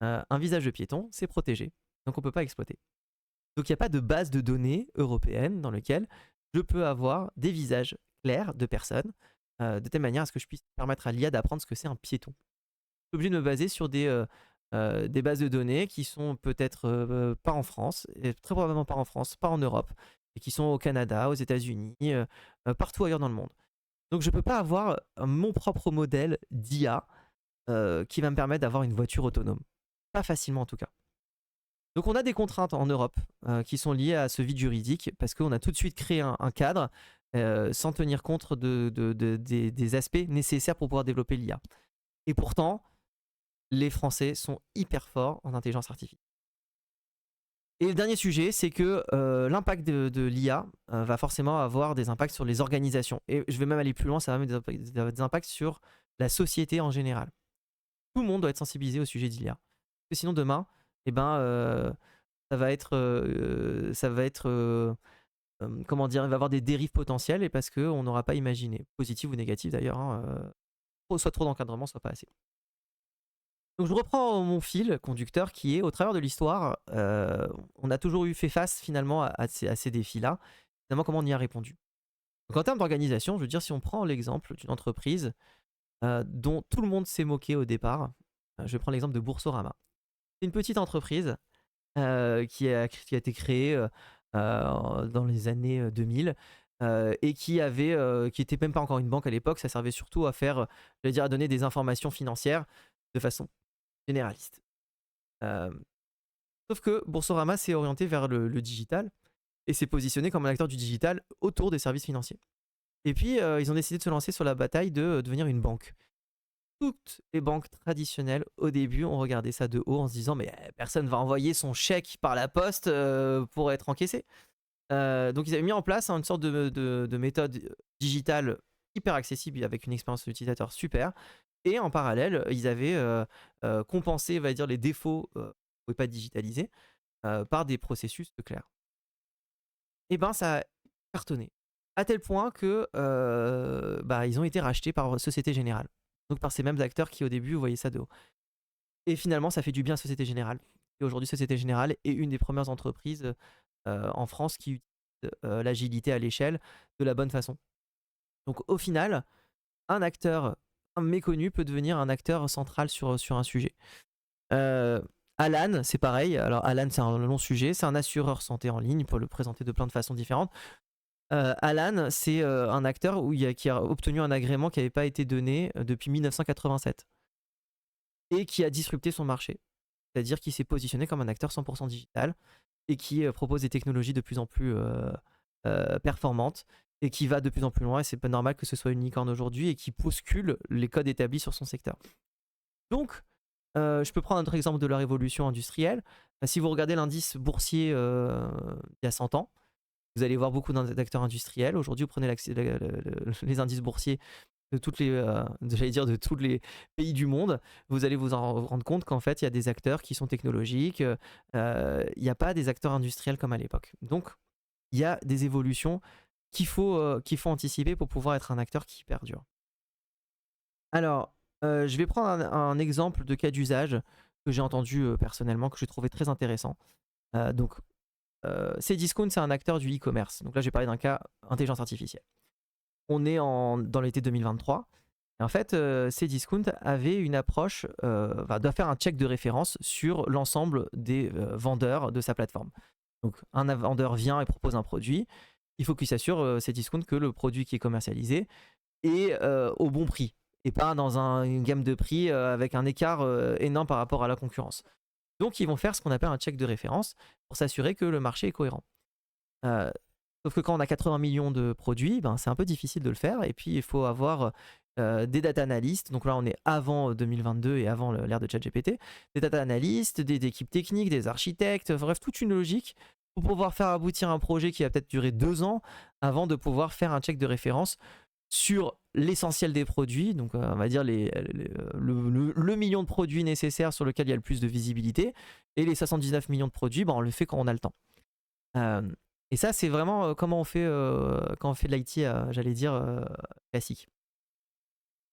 un visage de piéton, c'est protégé. Donc on ne peut pas exploiter. Donc il n'y a pas de base de données européenne dans laquelle je peux avoir des visages clairs de personnes de telle manière à ce que je puisse permettre à l'IA d'apprendre ce que c'est un piéton. Je suis obligé de me baser sur des bases de données qui sont peut-être pas en France, et très probablement pas en France, pas en Europe, et qui sont au Canada, aux États-Unis, partout ailleurs dans le monde. Donc je ne peux pas avoir mon propre modèle d'IA qui va me permettre d'avoir une voiture autonome. Pas facilement en tout cas. Donc on a des contraintes en Europe qui sont liées à ce vide juridique parce qu'on a tout de suite créé un cadre sans tenir compte des aspects nécessaires pour pouvoir développer l'IA. Et pourtant, les Français sont hyper forts en intelligence artificielle. Et le dernier sujet, c'est que l'impact de l'IA va forcément avoir des impacts sur les organisations. Et je vais même aller plus loin, ça va avoir des impacts sur la société en général. Tout le monde doit être sensibilisé au sujet de l'IA. Parce que sinon demain, eh ben, ça va être comment dire, il va y avoir des dérives potentielles et parce qu'on n'aura pas imaginé, positif ou négatif d'ailleurs, hein, soit trop d'encadrement, soit pas assez. Donc je reprends mon fil conducteur qui est, au travers de l'histoire, on a toujours fait face finalement à ces défis-là. Finalement, comment on y a répondu? Donc en termes d'organisation, je veux dire, si on prend l'exemple d'une entreprise dont tout le monde s'est moqué au départ, je vais prendre l'exemple de Boursorama. C'est une petite entreprise qui a été créée dans les années 2000 et qui était même pas encore une banque à l'époque. Ça servait surtout à faire, j'allais dire, à donner des informations financières de façon généraliste. Euh, Sauf que Boursorama s'est orienté vers le digital et s'est positionné comme un acteur du digital autour des services financiers. Et puis, ils ont décidé de se lancer sur la bataille de devenir une banque. Toutes les banques traditionnelles, au début, ont regardé ça de haut en se disant mais personne va envoyer son chèque par la poste pour être encaissé. Donc ils avaient mis en place une sorte de méthode digitale hyper accessible avec une expérience utilisateur super. Et en parallèle, ils avaient compensé, on va dire, les défauts qu'on ne pouvait pas digitaliser par des processus clairs. Et ben ça a cartonné. À tel point que ils ont été rachetés par Société Générale. Donc par ces mêmes acteurs qui au début voyaient ça de haut. Et finalement, ça fait du bien à Société Générale. Et aujourd'hui, Société Générale est une des premières entreprises en France qui utilise l'agilité à l'échelle de la bonne façon. Donc au final, un acteur méconnu peut devenir un acteur central sur un sujet. Alan, c'est pareil. Alors Alan, c'est un long sujet. C'est un assureur santé en ligne, pour le présenter de plein de façons différentes. Alan, c'est un acteur qui a obtenu un agrément qui n'avait pas été donné depuis 1987 et qui a disrupté son marché. C'est-à-dire qu'il s'est positionné comme un acteur 100% digital et qui propose des technologies de plus en plus performantes et qui va de plus en plus loin. Et c'est pas normal que ce soit une licorne aujourd'hui et qui bouscule les codes établis sur son secteur. Donc, je peux prendre un autre exemple de la révolution industrielle. Si vous regardez l'indice boursier il y a 100 ans, vous allez voir beaucoup d'acteurs industriels. Aujourd'hui, vous prenez les indices boursiers de de tous les pays du monde, vous allez vous en rendre compte qu'en fait, il y a des acteurs qui sont technologiques, il n'y a pas des acteurs industriels comme à l'époque. Donc, il y a des évolutions qu'il faut anticiper pour pouvoir être un acteur qui perdure. Alors, je vais prendre un exemple de cas d'usage que j'ai entendu personnellement, que j'ai trouvé très intéressant. Cdiscount, c'est un acteur du e-commerce. Donc là, j'ai parlé d'un cas intelligence artificielle. On est dans l'été 2023. Et en fait, Cdiscount avait une approche, doit faire un check de référence sur l'ensemble des vendeurs de sa plateforme. Donc, un vendeur vient et propose un produit. Il faut qu'il s'assure, Cdiscount, que le produit qui est commercialisé est au bon prix et pas dans une gamme de prix avec un écart énorme par rapport à la concurrence. Donc, ils vont faire ce qu'on appelle un check de référence pour s'assurer que le marché est cohérent. Sauf que quand on a 80 millions de produits, c'est un peu difficile de le faire. Et puis, il faut avoir des data analystes. Donc là, on est avant 2022 et avant l'ère de ChatGPT. Des data analystes, des équipes techniques, des architectes, bref, toute une logique pour pouvoir faire aboutir un projet qui va peut-être durer 2 ans avant de pouvoir faire un check de référence sur l'essentiel des produits. Donc, on va dire le million de produits nécessaires sur lequel il y a le plus de visibilité. Et les 79 millions de produits, on le fait quand on a le temps. Et ça, c'est vraiment comment on fait quand on fait de l'IT, j'allais dire, classique.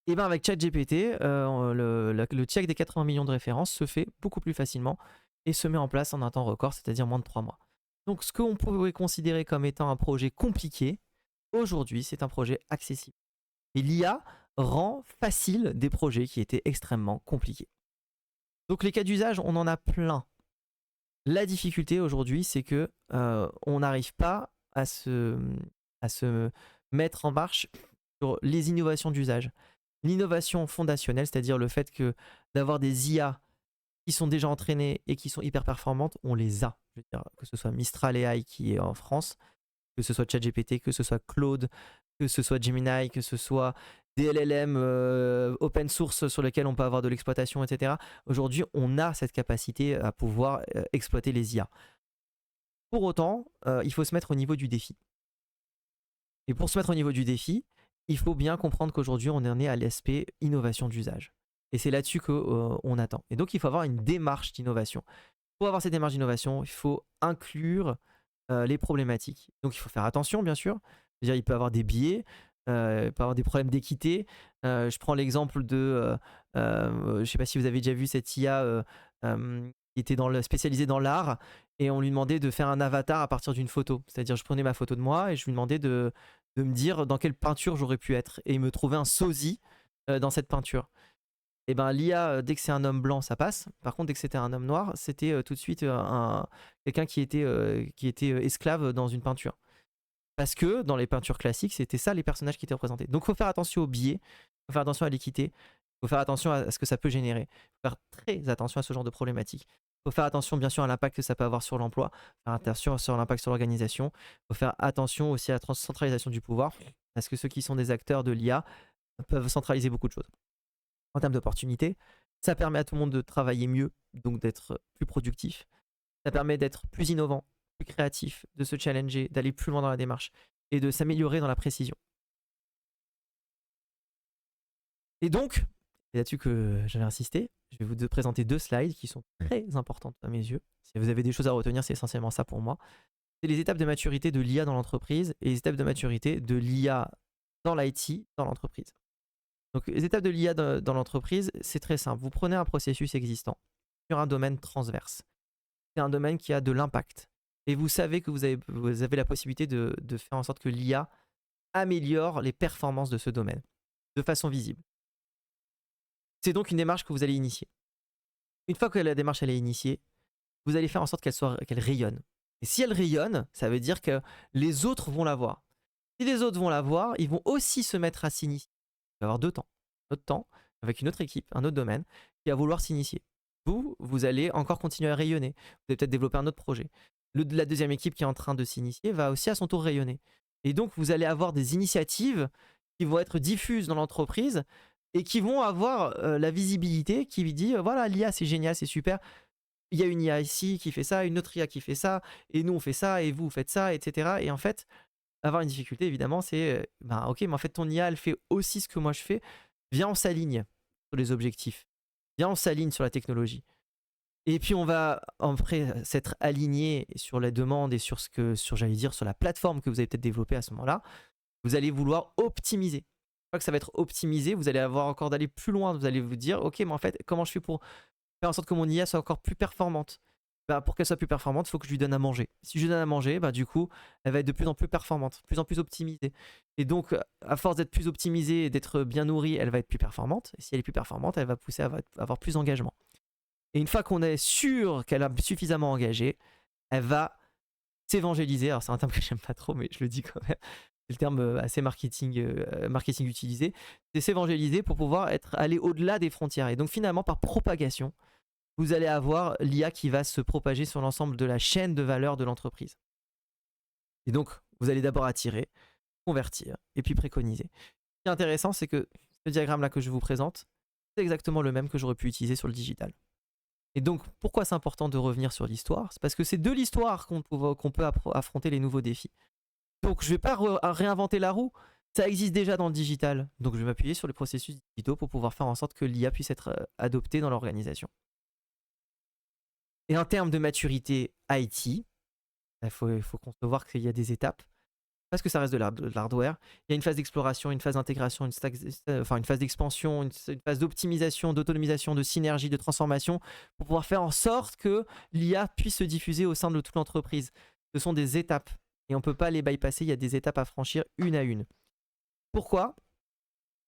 Et bien avec ChatGPT, le check des 80 millions de références se fait beaucoup plus facilement et se met en place en un temps record, c'est-à-dire moins de 3 mois. Donc ce qu'on pourrait considérer comme étant un projet compliqué, aujourd'hui c'est un projet accessible. Et l'IA rend facile des projets qui étaient extrêmement compliqués. Donc les cas d'usage, on en a plein. La difficulté aujourd'hui, c'est que on n'arrive pas à se mettre en marche sur les innovations d'usage. L'innovation fondationnelle, c'est-à-dire le fait d'avoir des IA qui sont déjà entraînées et qui sont hyper performantes, on les a. Je veux dire, que ce soit Mistral AI qui est en France, que ce soit ChatGPT, que ce soit Claude, que ce soit Gemini, que ce soit des LLM open source sur lesquels on peut avoir de l'exploitation, etc. Aujourd'hui, on a cette capacité à pouvoir exploiter les IA. Pour autant, il faut se mettre au niveau du défi. Et pour se mettre au niveau du défi, il faut bien comprendre qu'aujourd'hui, on en est à l'aspect innovation d'usage. Et c'est là-dessus qu'on attend. Et donc, il faut avoir une démarche d'innovation. Pour avoir cette démarche d'innovation, il faut inclure les problématiques. Donc, il faut faire attention, bien sûr. C'est-à-dire, il peut y avoir des biais, il peut y avoir des problèmes d'équité. Je prends l'exemple de, je ne sais pas si vous avez déjà vu cette IA qui était spécialisée dans l'art, et on lui demandait de faire un avatar à partir d'une photo. C'est-à-dire, je prenais ma photo de moi et je lui demandais de de me dire dans quelle peinture j'aurais pu être et me trouver un sosie dans cette peinture. Et ben l'IA, dès que c'est un homme blanc, ça passe. Par contre, dès que c'était un homme noir, c'était tout de suite quelqu'un qui était esclave dans une peinture. Parce que dans les peintures classiques, c'était ça les personnages qui étaient représentés. Donc il faut faire attention au biais, il faut faire attention à l'équité, il faut faire attention à ce que ça peut générer. Il faut faire très attention à ce genre de problématiques. Il faut faire attention bien sûr à l'impact que ça peut avoir sur l'emploi, faire attention sur l'impact sur l'organisation. Il faut faire attention aussi à la centralisation du pouvoir, parce que ceux qui sont des acteurs de l'IA peuvent centraliser beaucoup de choses. En termes d'opportunités, ça permet à tout le monde de travailler mieux, donc d'être plus productif. Ça permet d'être plus innovant, plus créatif, de se challenger, d'aller plus loin dans la démarche et de s'améliorer dans la précision. Et donc, c'est là-dessus que j'avais insisté, je vais vous présenter 2 slides qui sont très importantes à mes yeux. Si vous avez des choses à retenir, c'est essentiellement ça pour moi. C'est les étapes de maturité de l'IA dans l'entreprise et les étapes de maturité de l'IA dans l'IT dans l'entreprise. Donc les étapes de l'IA dans l'entreprise, c'est très simple. Vous prenez un processus existant sur un domaine transverse. C'est un domaine qui a de l'impact. Et vous savez que vous avez la possibilité de faire en sorte que l'IA améliore les performances de ce domaine de façon visible. C'est donc une démarche que vous allez initier. Une fois que la démarche elle est initiée, vous allez faire en sorte qu'elle rayonne. Et si elle rayonne, ça veut dire que les autres vont la voir. Si les autres vont la voir, ils vont aussi se mettre à s'initier. Il va y avoir 2 temps. Un autre temps, avec une autre équipe, un autre domaine, qui va vouloir s'initier. Vous allez encore continuer à rayonner. Vous allez peut-être développer un autre projet. La deuxième équipe qui est en train de s'initier va aussi à son tour rayonner. Et donc, vous allez avoir des initiatives qui vont être diffuses dans l'entreprise et qui vont avoir la visibilité qui dit voilà, l'IA c'est génial, c'est super. Il y a une IA ici qui fait ça, une autre IA qui fait ça, et nous on fait ça, et vous faites ça, etc. Et en fait, avoir une difficulté évidemment, c'est ok, mais en fait ton IA elle fait aussi ce que moi je fais. Viens, on s'aligne sur les objectifs. Viens, on s'aligne sur la technologie. Et puis on va après s'être aligné sur la demande et sur j'allais dire, sur la plateforme que vous avez peut-être développée à ce moment-là. Vous allez vouloir optimiser. Une fois que ça va être optimisé, vous allez avoir encore d'aller plus loin. Vous allez vous dire, ok, mais en fait, comment je fais pour faire en sorte que mon IA soit encore plus performante? Pour qu'elle soit plus performante, il faut que je lui donne à manger. Si je lui donne à manger, du coup, elle va être de plus en plus performante, de plus en plus optimisée. Et donc, à force d'être plus optimisée et d'être bien nourrie, elle va être plus performante. Et si elle est plus performante, elle va pousser à avoir plus d'engagement. Et une fois qu'on est sûr qu'elle a suffisamment engagé, elle va s'évangéliser. Alors, c'est un terme que j'aime pas trop, mais je le dis quand même. C'est le terme assez marketing utilisé. C'est s'évangéliser pour pouvoir aller au-delà des frontières. Et donc, finalement, par propagation, vous allez avoir l'IA qui va se propager sur l'ensemble de la chaîne de valeur de l'entreprise. Et donc, vous allez d'abord attirer, convertir et puis préconiser. Ce qui est intéressant, c'est que ce diagramme-là que je vous présente, c'est exactement le même que j'aurais pu utiliser sur le digital. Et donc, pourquoi c'est important de revenir sur l'histoire? C'est parce que c'est de l'histoire qu'on peut affronter les nouveaux défis. Donc, je ne vais pas réinventer la roue. Ça existe déjà dans le digital. Donc, je vais m'appuyer sur les processus digitaux pour pouvoir faire en sorte que l'IA puisse être adoptée dans l'organisation. Et en termes de maturité IT, il faut concevoir qu'il y a des étapes. Parce que ça reste de l'hardware. Il y a une phase d'exploration, une phase d'intégration, une phase d'expansion, une phase d'optimisation, d'autonomisation, de synergie, de transformation, pour pouvoir faire en sorte que l'IA puisse se diffuser au sein de toute l'entreprise. Ce sont des étapes. Et on ne peut pas les bypasser, il y a des étapes à franchir une à une. Pourquoi?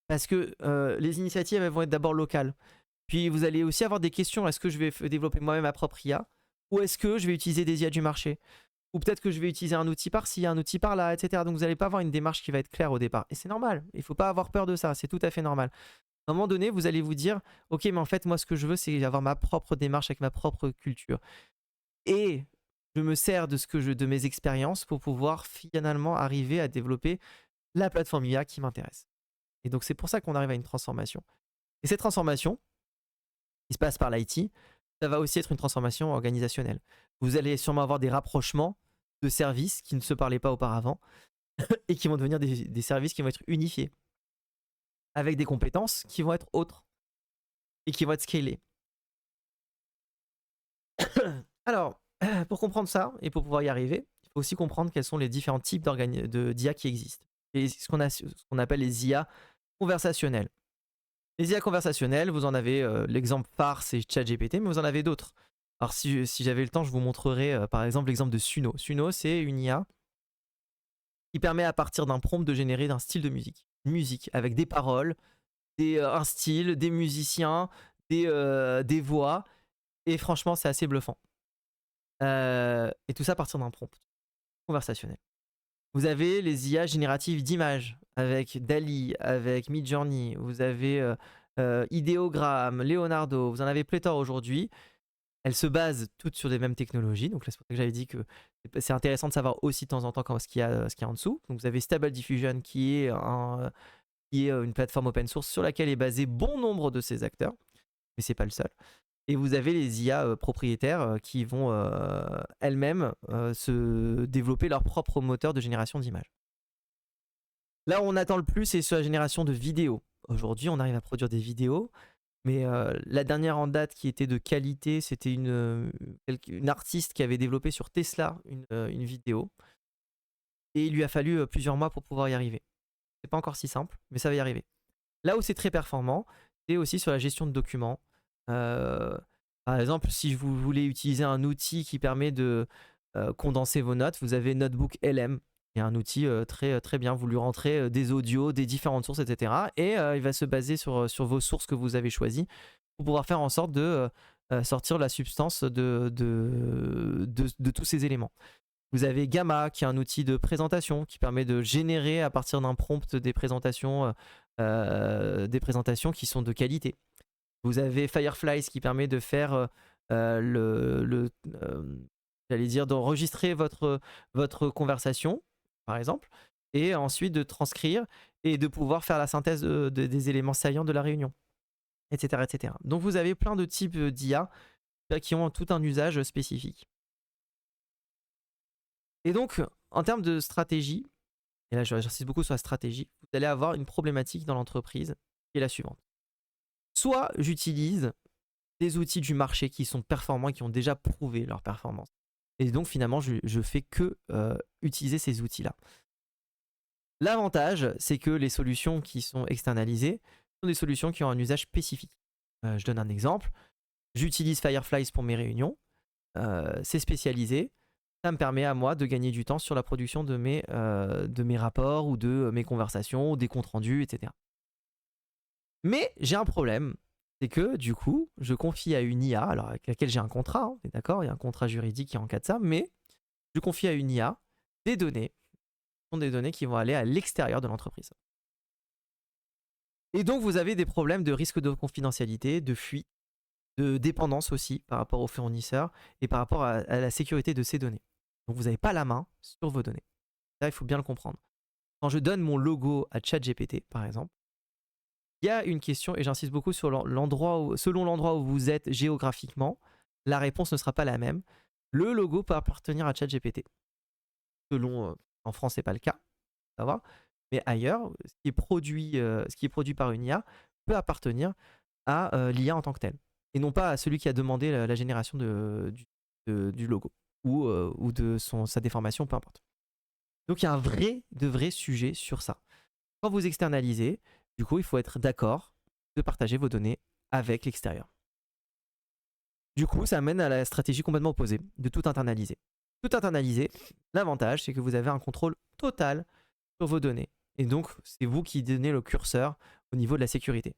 Parce que les initiatives elles vont être d'abord locales. Puis vous allez aussi avoir des questions. Est-ce que je vais développer moi-même ma propre IA? Ou est-ce que je vais utiliser des IA du marché? Ou peut-être que je vais utiliser un outil par-ci, un outil par-là, etc. Donc vous n'allez pas avoir une démarche qui va être claire au départ. Et c'est normal. Il ne faut pas avoir peur de ça. C'est tout à fait normal. À un moment donné, vous allez vous dire, ok, mais en fait, moi, ce que je veux, c'est avoir ma propre démarche avec ma propre culture. Et je me sers de mes expériences pour pouvoir finalement arriver à développer la plateforme IA qui m'intéresse. Et donc c'est pour ça qu'on arrive à une transformation. Et cette transformation, qui se passe par l'IT, ça va aussi être une transformation organisationnelle. Vous allez sûrement avoir des rapprochements de services qui ne se parlaient pas auparavant et qui vont devenir des services qui vont être unifiés avec des compétences qui vont être autres et qui vont être scalées. Alors, pour comprendre ça et pour pouvoir y arriver, il faut aussi comprendre quels sont les différents types d'IA qui existent. Et ce qu'on appelle les IA conversationnelles. Les IA conversationnelles, vous en avez l'exemple phare, c'est ChatGPT, mais vous en avez d'autres. Alors si j'avais le temps, je vous montrerai par exemple l'exemple de Suno. Suno, c'est une IA qui permet à partir d'un prompt de générer un style de musique. Une musique avec des paroles, un style, des musiciens, des voix. Et franchement, c'est assez bluffant. Et tout ça à partir d'un prompt conversationnel. Vous avez les IA génératives d'images avec DALL-E, avec Midjourney, vous avez Ideogram, Leonardo, vous en avez pléthore aujourd'hui. Elles se basent toutes sur les mêmes technologies, donc là c'est pour ça que j'avais dit que c'est intéressant de savoir aussi de temps en temps ce qu'il y a en dessous. Donc vous avez Stable Diffusion qui est une plateforme open source sur laquelle est basé bon nombre de ces acteurs, mais c'est pas le seul. Et vous avez les IA propriétaires qui vont elles-mêmes se développer leur propre moteur de génération d'images. Là où on attend le plus, c'est sur la génération de vidéos. Aujourd'hui, on arrive à produire des vidéos, mais la dernière en date qui était de qualité, c'était une artiste qui avait développé sur Tesla une vidéo. Et il lui a fallu plusieurs mois pour pouvoir y arriver. C'est pas encore si simple, mais ça va y arriver. Là où c'est très performant, c'est aussi sur la gestion de documents. Par exemple, si vous voulez utiliser un outil qui permet de condenser vos notes, vous avez Notebook LM, qui est un outil très, très bien. Vous lui rentrez des audios, des différentes sources, etc. Et il va se baser sur vos sources que vous avez choisies pour pouvoir faire en sorte de sortir la substance de tous ces éléments. Vous avez Gamma, qui est un outil de présentation qui permet de générer à partir d'un prompt des présentations qui sont de qualité. Vous avez Fireflies qui permet de faire j'allais dire d'enregistrer votre conversation, par exemple, et ensuite de transcrire et de pouvoir faire la synthèse des éléments saillants de la réunion, etc., etc. Donc vous avez plein de types d'IA qui ont tout un usage spécifique. Et donc, en termes de stratégie, et là j'insiste beaucoup sur la stratégie, vous allez avoir une problématique dans l'entreprise qui est la suivante. Soit j'utilise des outils du marché qui sont performants et qui ont déjà prouvé leur performance. Et donc finalement, je fais que utiliser ces outils-là. L'avantage, c'est que les solutions qui sont externalisées sont des solutions qui ont un usage spécifique. Je donne un exemple. J'utilise Fireflies pour mes réunions. C'est spécialisé. Ça me permet à moi de gagner du temps sur la production de mes rapports ou de mes conversations, ou des comptes rendus, etc. Mais j'ai un problème, c'est que du coup, je confie à une IA, alors avec laquelle j'ai un contrat, hein, d'accord, il y a un contrat juridique qui encadre ça, mais je confie à une IA des données, ce sont des données qui vont aller à l'extérieur de l'entreprise. Et donc vous avez des problèmes de risque de confidentialité, de fuite, de dépendance aussi par rapport aux fournisseurs et par rapport à la sécurité de ces données. Donc vous n'avez pas la main sur vos données. Ça, il faut bien le comprendre. Quand je donne mon logo à ChatGPT, par exemple, il y a une question, et j'insiste beaucoup sur selon l'endroit où vous êtes géographiquement, la réponse ne sera pas la même. Le logo peut appartenir à ChatGPT. En France, c'est pas le cas, ça va. Mais ailleurs, ce qui est produit par une IA peut appartenir à l'IA en tant que telle, et non pas à celui qui a demandé la génération du logo ou de sa déformation, peu importe. Donc il y a un vrai sujet sur ça. Quand vous externalisez, du coup, il faut être d'accord de partager vos données avec l'extérieur. Du coup, ça amène à la stratégie complètement opposée, de tout internaliser. Tout internaliser, l'avantage, c'est que vous avez un contrôle total sur vos données. Et donc, c'est vous qui donnez le curseur au niveau de la sécurité.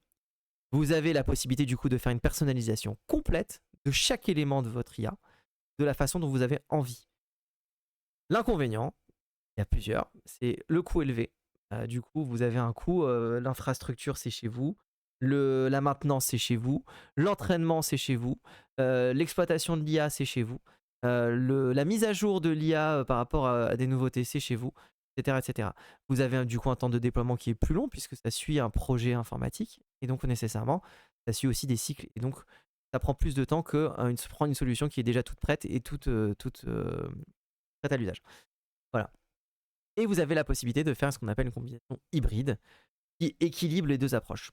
Vous avez la possibilité, du coup, de faire une personnalisation complète de chaque élément de votre IA, de la façon dont vous avez envie. L'inconvénient, il y a plusieurs, c'est le coût élevé. Du coup, vous avez un coût, l'infrastructure, c'est chez vous, la maintenance, c'est chez vous, l'entraînement, c'est chez vous, l'exploitation de l'IA, c'est chez vous, la mise à jour de l'IA par rapport à des nouveautés, c'est chez vous, etc., etc. Vous avez du coup un temps de déploiement qui est plus long puisque ça suit un projet informatique, et donc nécessairement, ça suit aussi des cycles, et donc ça prend plus de temps que prendre une solution qui est déjà toute prête et toute prête à l'usage. Voilà. Et vous avez la possibilité de faire ce qu'on appelle une combinaison hybride qui équilibre les deux approches.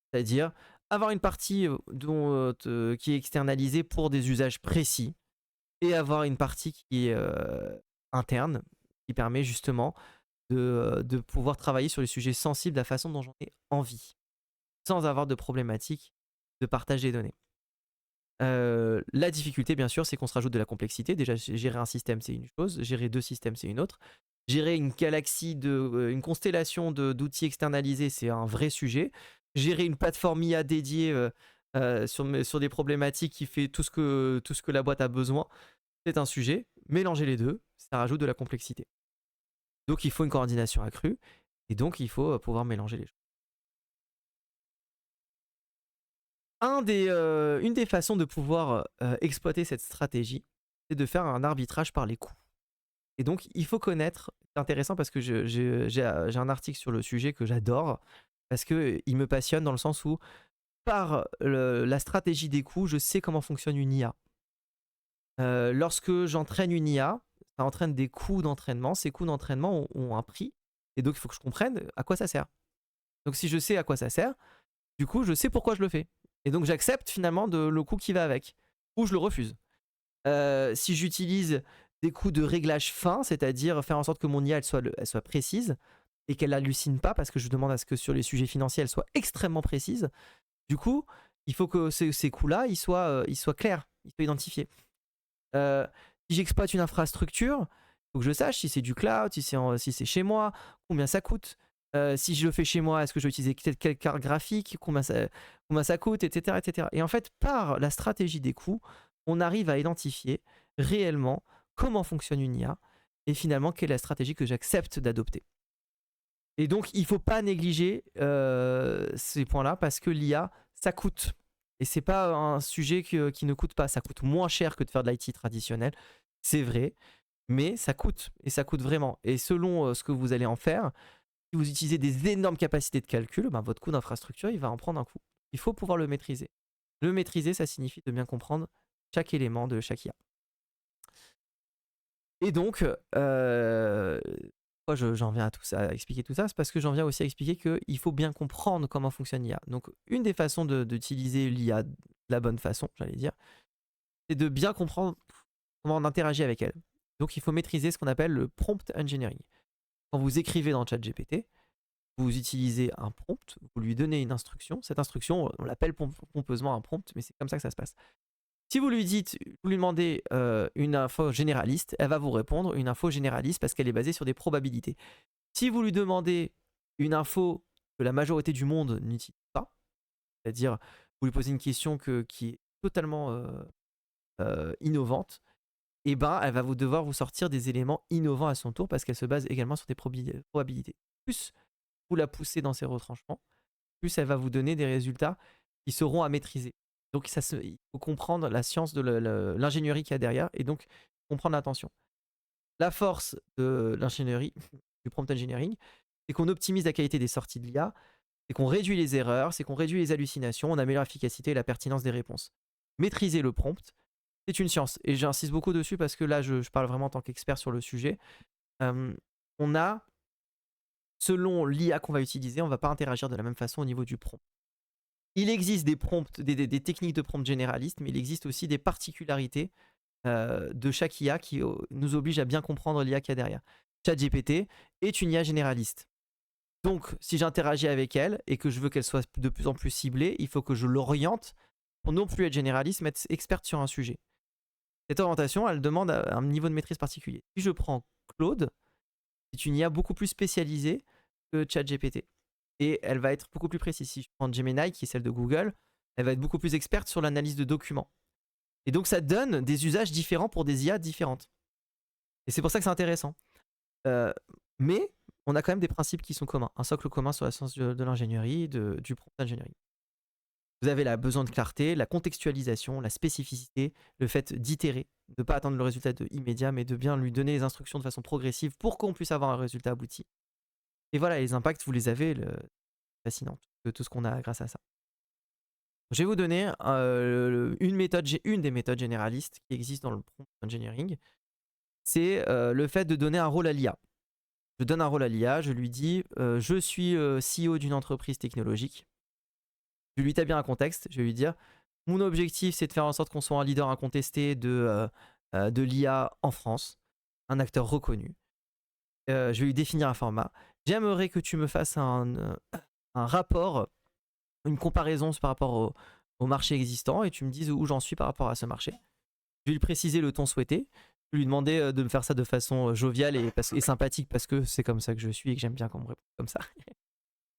C'est-à-dire avoir une partie qui est externalisée pour des usages précis et avoir une partie qui est interne, qui permet justement de pouvoir travailler sur les sujets sensibles de la façon dont j'en ai envie, sans avoir de problématique de partage des données. La difficulté, bien sûr, c'est qu'on se rajoute de la complexité. Déjà, gérer un système, c'est une chose. Gérer deux systèmes, c'est une autre. Gérer une galaxie, une constellation d'outils externalisés, c'est un vrai sujet. Gérer une plateforme IA dédiée sur des problématiques qui fait tout ce que la boîte a besoin, c'est un sujet. Mélanger les deux, ça rajoute de la complexité. Donc il faut une coordination accrue, et donc il faut pouvoir mélanger les choses. Une des façons de pouvoir exploiter cette stratégie, c'est de faire un arbitrage par les coûts. Et donc il faut connaître, c'est intéressant parce que j'ai un article sur le sujet que j'adore, parce qu'il me passionne dans le sens où, par la stratégie des coûts, je sais comment fonctionne une IA. Lorsque j'entraîne une IA, ça entraîne des coûts d'entraînement. Ces coûts d'entraînement ont un prix, et donc il faut que je comprenne à quoi ça sert. Donc si je sais à quoi ça sert, du coup je sais pourquoi je le fais. Et donc j'accepte finalement le coût qui va avec, ou je le refuse. Si j'utilise des coûts de réglage fin, c'est-à-dire faire en sorte que mon IA elle soit précise et qu'elle hallucine pas, parce que je demande à ce que sur les sujets financiers elle soit extrêmement précise, du coup il faut que ces coûts-là ils soient clairs, ils soient identifiés. Si j'exploite une infrastructure, il faut que je sache si c'est du cloud, si c'est chez moi, combien ça coûte. Si je le fais chez moi, est-ce que je vais utiliser quelle carte graphique, combien ça coûte, etc., etc. Et en fait, par la stratégie des coûts, on arrive à identifier réellement comment fonctionne une IA et finalement quelle est la stratégie que j'accepte d'adopter. Et donc, il ne faut pas négliger ces points-là, parce que l'IA, ça coûte. Et c'est pas un sujet qui ne coûte pas. Ça coûte moins cher que de faire de l'IT traditionnel, c'est vrai, mais ça coûte, et ça coûte vraiment. Et selon ce que vous allez en faire, si vous utilisez des énormes capacités de calcul, ben votre coût d'infrastructure, il va en prendre un coup. Il faut pouvoir le maîtriser. Le maîtriser, ça signifie de bien comprendre chaque élément de chaque IA. Et donc, pourquoi j'en viens à expliquer tout ça, c'est parce que j'en viens aussi à expliquer qu'il faut bien comprendre comment fonctionne l'IA. Donc, une des façons d'utiliser l'IA de la bonne façon, j'allais dire, c'est de bien comprendre comment on interagit avec elle. Donc, il faut maîtriser ce qu'on appelle le prompt engineering. Quand vous écrivez dans ChatGPT, vous utilisez un prompt, vous lui donnez une instruction. Cette instruction, on l'appelle pompeusement un prompt, mais c'est comme ça que ça se passe. Si vous lui demandez une info généraliste, elle va vous répondre une info généraliste parce qu'elle est basée sur des probabilités. Si vous lui demandez une info que la majorité du monde n'utilise pas, c'est-à-dire vous lui posez une question qui est totalement innovante, et ben elle va devoir vous sortir des éléments innovants à son tour, parce qu'elle se base également sur des probabilités. Plus vous la poussez dans ses retranchements, plus elle va vous donner des résultats qui seront à maîtriser. Donc il faut comprendre la science de l'ingénierie qu'il y a derrière, et donc comprendre l'intention. La force de l'ingénierie, du prompt engineering, c'est qu'on optimise la qualité des sorties de l'IA, c'est qu'on réduit les erreurs, c'est qu'on réduit les hallucinations, on améliore l'efficacité et la pertinence des réponses. Maîtriser le prompt, c'est une science, et j'insiste beaucoup dessus parce que là je parle vraiment en tant qu'expert sur le sujet. On a, selon l'IA qu'on va utiliser, on ne va pas interagir de la même façon au niveau du prompt. Il existe des prompts, des techniques de prompt généralistes, mais il existe aussi des particularités de chaque IA qui nous obligent à bien comprendre l'IA qu'il y a derrière. ChatGPT est une IA généraliste. Donc, si j'interagis avec elle et que je veux qu'elle soit de plus en plus ciblée, il faut que je l'oriente pour non plus être généraliste, mais être experte sur un sujet. Cette orientation, elle demande un niveau de maîtrise particulier. Si je prends Claude, c'est une IA beaucoup plus spécialisée que ChatGPT. Et elle va être beaucoup plus précise. Si je prends Gemini, qui est celle de Google, elle va être beaucoup plus experte sur l'analyse de documents. Et donc ça donne des usages différents pour des IA différentes. Et c'est pour ça que c'est intéressant. Mais on a quand même des principes qui sont communs. Un socle commun sur la science de l'ingénierie, du prompt engineering. Vous avez besoin de clarté, la contextualisation, la spécificité, le fait d'itérer, de ne pas attendre le résultat immédiat, mais de bien lui donner les instructions de façon progressive pour qu'on puisse avoir un résultat abouti. Et voilà, les impacts, vous les avez, fascinant, tout ce qu'on a grâce à ça. Je vais vous donner une des méthodes généralistes qui existent dans le prompt engineering. C'est le fait de donner un rôle à l'IA. Je donne un rôle à l'IA, je lui dis je suis CEO d'une entreprise technologique. Je lui établis un contexte, je vais lui dire mon objectif c'est de faire en sorte qu'on soit un leader incontesté de l'IA en France, un acteur reconnu. Je vais lui définir un format. J'aimerais que tu me fasses un rapport, une comparaison par rapport au marché existant, et tu me dises où j'en suis par rapport à ce marché. Je vais lui préciser le ton souhaité. Je lui demandais de me faire ça de façon joviale et sympathique parce que c'est comme ça que je suis et que j'aime bien qu'on me réponde comme ça.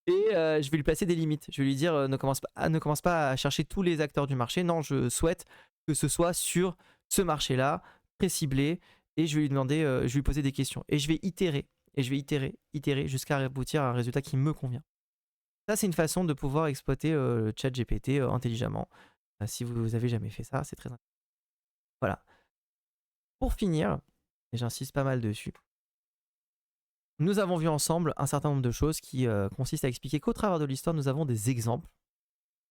Et je vais lui placer des limites. Je vais lui dire ne commence pas à chercher tous les acteurs du marché. Non, je souhaite que ce soit sur ce marché-là, très ciblé. Et je vais lui demander, je vais lui poser des questions. Et je vais itérer. Et je vais itérer jusqu'à aboutir à un résultat qui me convient. Ça, c'est une façon de pouvoir exploiter le chat GPT intelligemment. Si vous avez jamais fait ça, c'est très intéressant. Voilà. Pour finir, et j'insiste pas mal dessus, nous avons vu ensemble un certain nombre de choses qui consistent à expliquer qu'au travers de l'histoire, nous avons des exemples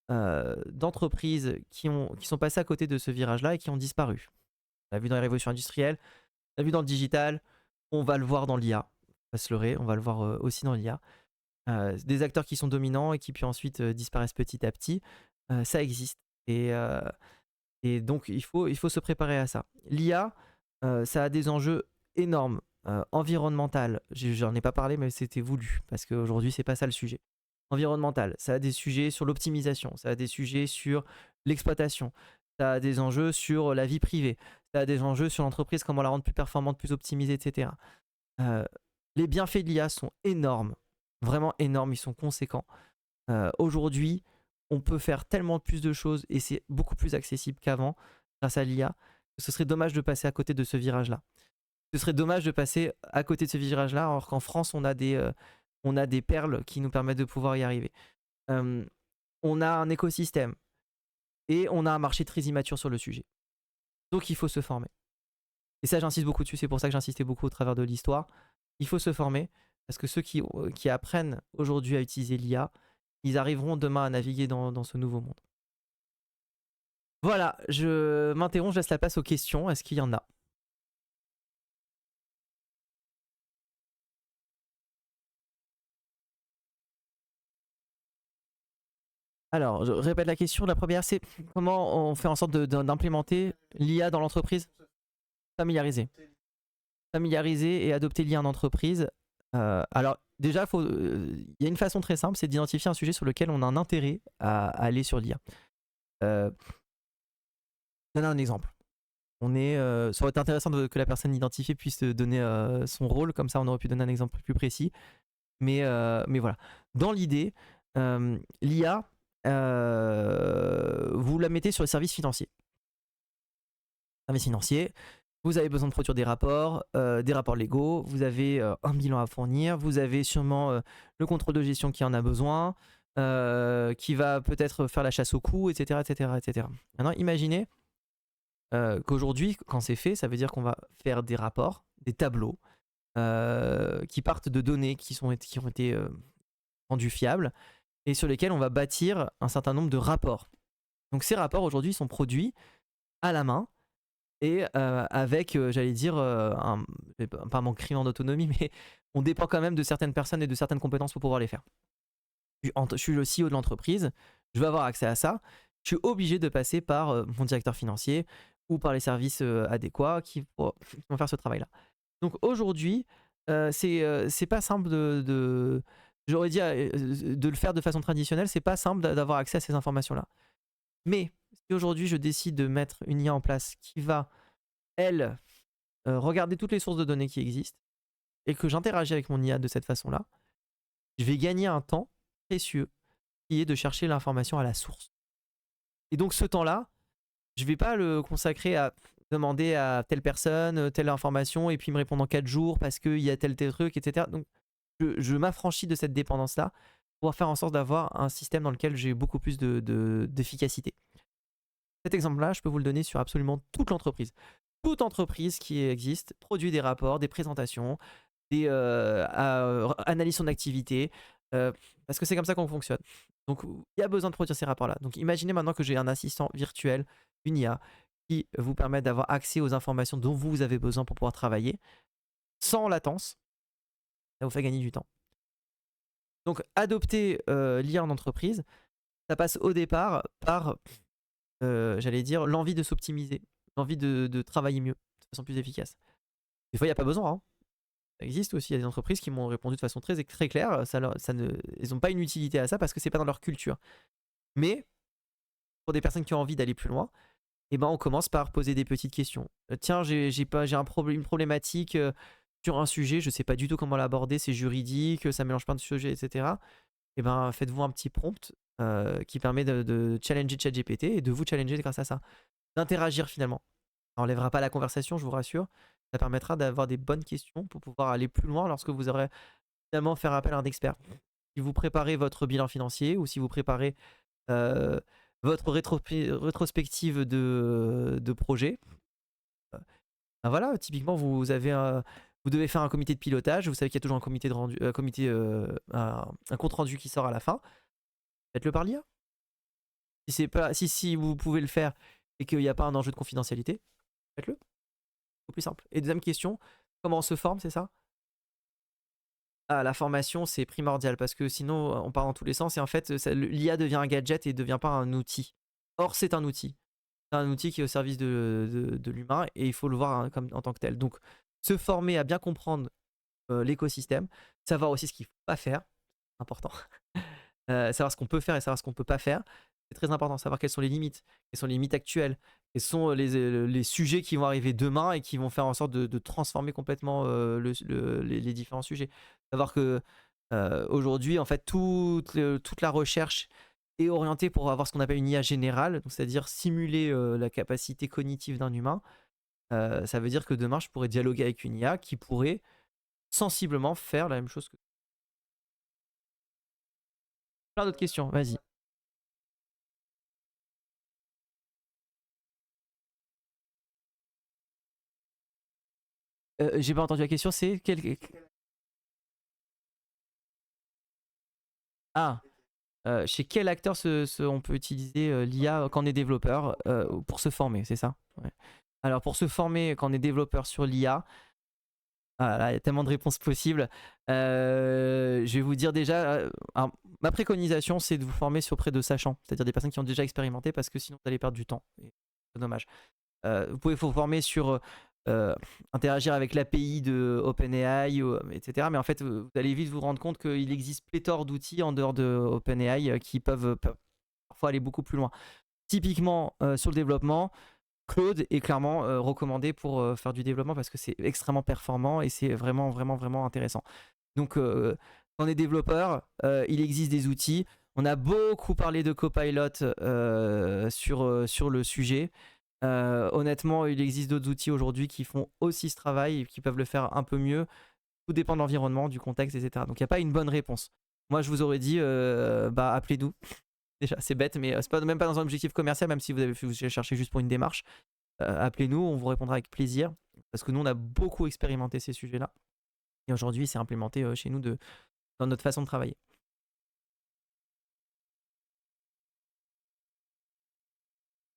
d'entreprises qui sont passées à côté de ce virage-là et qui ont disparu. On l'a vu dans les révolutions industrielles, on l'a vu dans le digital, on va le voir dans l'IA. Pas se leurrer, on va le voir aussi dans l'IA. Des acteurs qui sont dominants et qui puis ensuite disparaissent petit à petit, ça existe. Et donc il faut se préparer à ça. L'IA, ça a des enjeux énormes. Environnemental, j'en ai pas parlé mais c'était voulu parce qu'aujourd'hui c'est pas ça le sujet. Environnemental, ça a des sujets sur l'optimisation, ça a des sujets sur l'exploitation, ça a des enjeux sur la vie privée, ça a des enjeux sur l'entreprise, comment la rendre plus performante, plus optimisée, etc. Les bienfaits de l'IA sont énormes, vraiment énormes, ils sont conséquents. Aujourd'hui, on peut faire tellement plus de choses et c'est beaucoup plus accessible qu'avant grâce à l'IA. Ce serait dommage de passer à côté de ce virage-là. Ce serait dommage de passer à côté de ce virage-là, alors qu'en France, on a des perles qui nous permettent de pouvoir y arriver. On a un écosystème et on a un marché très immature sur le sujet. Donc il faut se former. Et ça, j'insiste beaucoup dessus, c'est pour ça que j'insistais beaucoup au travers de l'histoire. Il faut se former, parce que ceux qui apprennent aujourd'hui à utiliser l'IA, ils arriveront demain à naviguer dans ce nouveau monde. Voilà, je m'interromps, je laisse la place aux questions. Est-ce qu'il y en a? Alors, je répète la question. La première, c'est comment on fait en sorte d'implémenter l'IA dans l'entreprise? Familiariser. Familiariser et adopter l'IA en entreprise. Alors, déjà, il y a une façon très simple, c'est d'identifier un sujet sur lequel on a un intérêt à aller sur l'IA. Je donne un exemple. Ça aurait été intéressant que la personne identifiée puisse donner son rôle, comme ça on aurait pu donner un exemple plus précis. Mais voilà. Dans l'idée, l'IA, vous la mettez sur les services financiers. Services financiers, vous avez besoin de produire des rapports légaux, vous avez un bilan à fournir, vous avez sûrement le contrôle de gestion qui en a besoin, qui va peut-être faire la chasse aux coûts, etc., etc., etc. Maintenant, imaginez qu'aujourd'hui, quand c'est fait, ça veut dire qu'on va faire des rapports, des tableaux qui partent de données qui ont été rendues fiables et sur lesquels on va bâtir un certain nombre de rapports. Donc ces rapports aujourd'hui sont produits à la main et avec, j'allais dire, pas un manque criant d'autonomie, mais on dépend quand même de certaines personnes et de certaines compétences pour pouvoir les faire. Je suis le CEO de l'entreprise, je veux avoir accès à ça, je suis obligé de passer par mon directeur financier ou par les services adéquats qui vont faire ce travail-là. Donc aujourd'hui, c'est pas simple j'aurais dit de le faire de façon traditionnelle, c'est pas simple d'avoir accès à ces informations-là. Mais si aujourd'hui je décide de mettre une IA en place qui va, elle, regarder toutes les sources de données qui existent et que j'interagis avec mon IA de cette façon-là, je vais gagner un temps précieux qui est de chercher l'information à la source. Et donc ce temps-là, je vais pas le consacrer à demander à telle personne telle information et puis me répondre en 4 jours parce qu'il y a tel truc, etc. Donc je m'affranchis de cette dépendance-là pour faire en sorte d'avoir un système dans lequel j'ai beaucoup plus d'efficacité. Cet exemple-là, je peux vous le donner sur absolument toute l'entreprise. Toute entreprise qui existe produit des rapports, des présentations, analyse son activité, parce que c'est comme ça qu'on fonctionne. Donc il y a besoin de produire ces rapports-là. Donc imaginez maintenant que j'ai un assistant virtuel, une IA, qui vous permet d'avoir accès aux informations dont vous avez besoin pour pouvoir travailler, sans latence. Ça vous fait gagner du temps. Donc adopter l'IA en entreprise, ça passe au départ par, j'allais dire, l'envie de s'optimiser, l'envie de travailler mieux, de façon plus efficace. Des fois, il n'y a pas besoin, hein. Ça existe aussi, il y a des entreprises qui m'ont répondu de façon très, très claire, ils n'ont pas une utilité à ça parce que c'est pas dans leur culture. Mais pour des personnes qui ont envie d'aller plus loin, et ben on commence par poser des petites questions. Tiens, j'ai une problématique sur un sujet, je sais pas du tout comment l'aborder, c'est juridique, ça mélange plein de sujets, etc. Et ben faites-vous un petit prompt qui permet de challenger ChatGPT et de vous challenger grâce à ça. D'interagir finalement. Ça n'enlèvera pas la conversation, je vous rassure. Ça permettra d'avoir des bonnes questions pour pouvoir aller plus loin lorsque vous aurez finalement faire appel à un expert. Si vous préparez votre bilan financier ou si vous préparez euh, votre rétrospective de projet, ben voilà, typiquement vous devez faire un comité de pilotage. Vous savez qu'il y a toujours un comité de rendu, un compte rendu qui sort à la fin. Faites-le par l'IA. Si c'est pas, si vous pouvez le faire et qu'il n'y a pas un enjeu de confidentialité, faites-le. C'est plus simple. Et deuxième question, comment on se forme, c'est ça? Ah, la formation, c'est primordial parce que sinon, on part dans tous les sens et en fait, l'IA devient un gadget et ne devient pas un outil. Or, c'est un outil. C'est un outil qui est au service de l'humain et il faut le voir hein, comme, en tant que tel. Donc, se former à bien comprendre l'écosystème, savoir aussi ce qu'il ne faut pas faire, important. Savoir ce qu'on peut faire et savoir ce qu'on ne peut pas faire, c'est très important. Savoir quelles sont les limites, quelles sont les limites actuelles, quels sont les sujets qui vont arriver demain et qui vont faire en sorte de transformer complètement les différents sujets. Savoir que aujourd'hui, en fait, toute la recherche est orientée pour avoir ce qu'on appelle une IA générale, c'est-à-dire simuler la capacité cognitive d'un humain. Ça veut dire que demain, je pourrais dialoguer avec une IA qui pourrait sensiblement faire la même chose que... Plein d'autres questions, vas-y. J'ai pas entendu la question, c'est Ah, chez quel acteur on peut utiliser l'IA quand on est développeur pour se former, c'est ça? Ouais. Alors pour se former quand on est développeur sur l'IA, ah là, il y a tellement de réponses possibles. Je vais vous dire déjà, alors, ma préconisation c'est de vous former auprès de sachants, c'est-à-dire des personnes qui ont déjà expérimenté parce que sinon vous allez perdre du temps. C'est dommage. Vous pouvez vous former sur interagir avec l'API de OpenAI, etc. Mais en fait, vous allez vite vous rendre compte qu'il existe pléthore d'outils en dehors de OpenAI qui peuvent parfois aller beaucoup plus loin. Typiquement, sur le développement, Claude est clairement recommandé pour faire du développement parce que c'est extrêmement performant et c'est vraiment, vraiment, vraiment intéressant. Donc, quand on est développeur, il existe des outils. On a beaucoup parlé de Copilot sur le sujet. Honnêtement, il existe d'autres outils aujourd'hui qui font aussi ce travail et qui peuvent le faire un peu mieux. Tout dépend de l'environnement, du contexte, etc. Donc il n'y a pas une bonne réponse. Moi, je vous aurais dit, bah appelez-nous. Déjà, c'est bête, mais c'est même pas dans un objectif commercial, même si vous cherchez juste pour une démarche. Appelez-nous, on vous répondra avec plaisir. Parce que nous, on a beaucoup expérimenté ces sujets-là. Et aujourd'hui, c'est implémenté chez nous dans notre façon de travailler.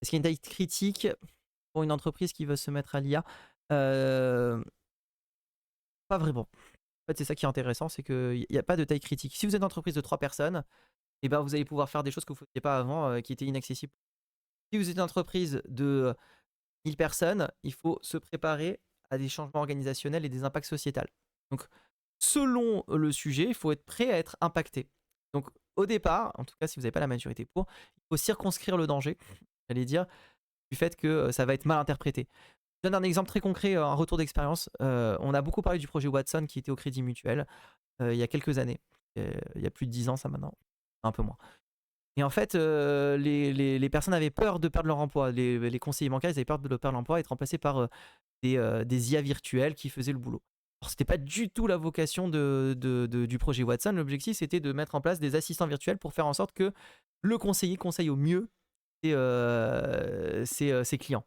Est-ce qu'il y a une taille critique pour une entreprise qui veut se mettre à l'IA? Pas vraiment. En fait, c'est ça qui est intéressant, c'est qu'il n'y a pas de taille critique. Si vous êtes une entreprise de 3 personnes, eh ben, vous allez pouvoir faire des choses que vous ne faisiez pas avant, qui étaient inaccessibles. Si vous êtes une entreprise de 1000 personnes, il faut se préparer à des changements organisationnels et des impacts sociétals. Donc, selon le sujet, il faut être prêt à être impacté. Donc, au départ, en tout cas, si vous n'avez pas la maturité pour, il faut circonscrire le danger, j'allais dire, du fait que ça va être mal interprété. Je donne un exemple très concret, un retour d'expérience. On a beaucoup parlé du projet Watson qui était au Crédit Mutuel il y a quelques années. Il y a plus de 10 ans, ça maintenant. Un peu moins. Et en fait, les personnes avaient peur de perdre leur emploi. Les conseillers bancaires, ils avaient peur de perdre l'emploi et être remplacés par des IA virtuels qui faisaient le boulot. Alors, c'était pas du tout la vocation du projet Watson. L'objectif, c'était de mettre en place des assistants virtuels pour faire en sorte que le conseiller conseille au mieux ses clients.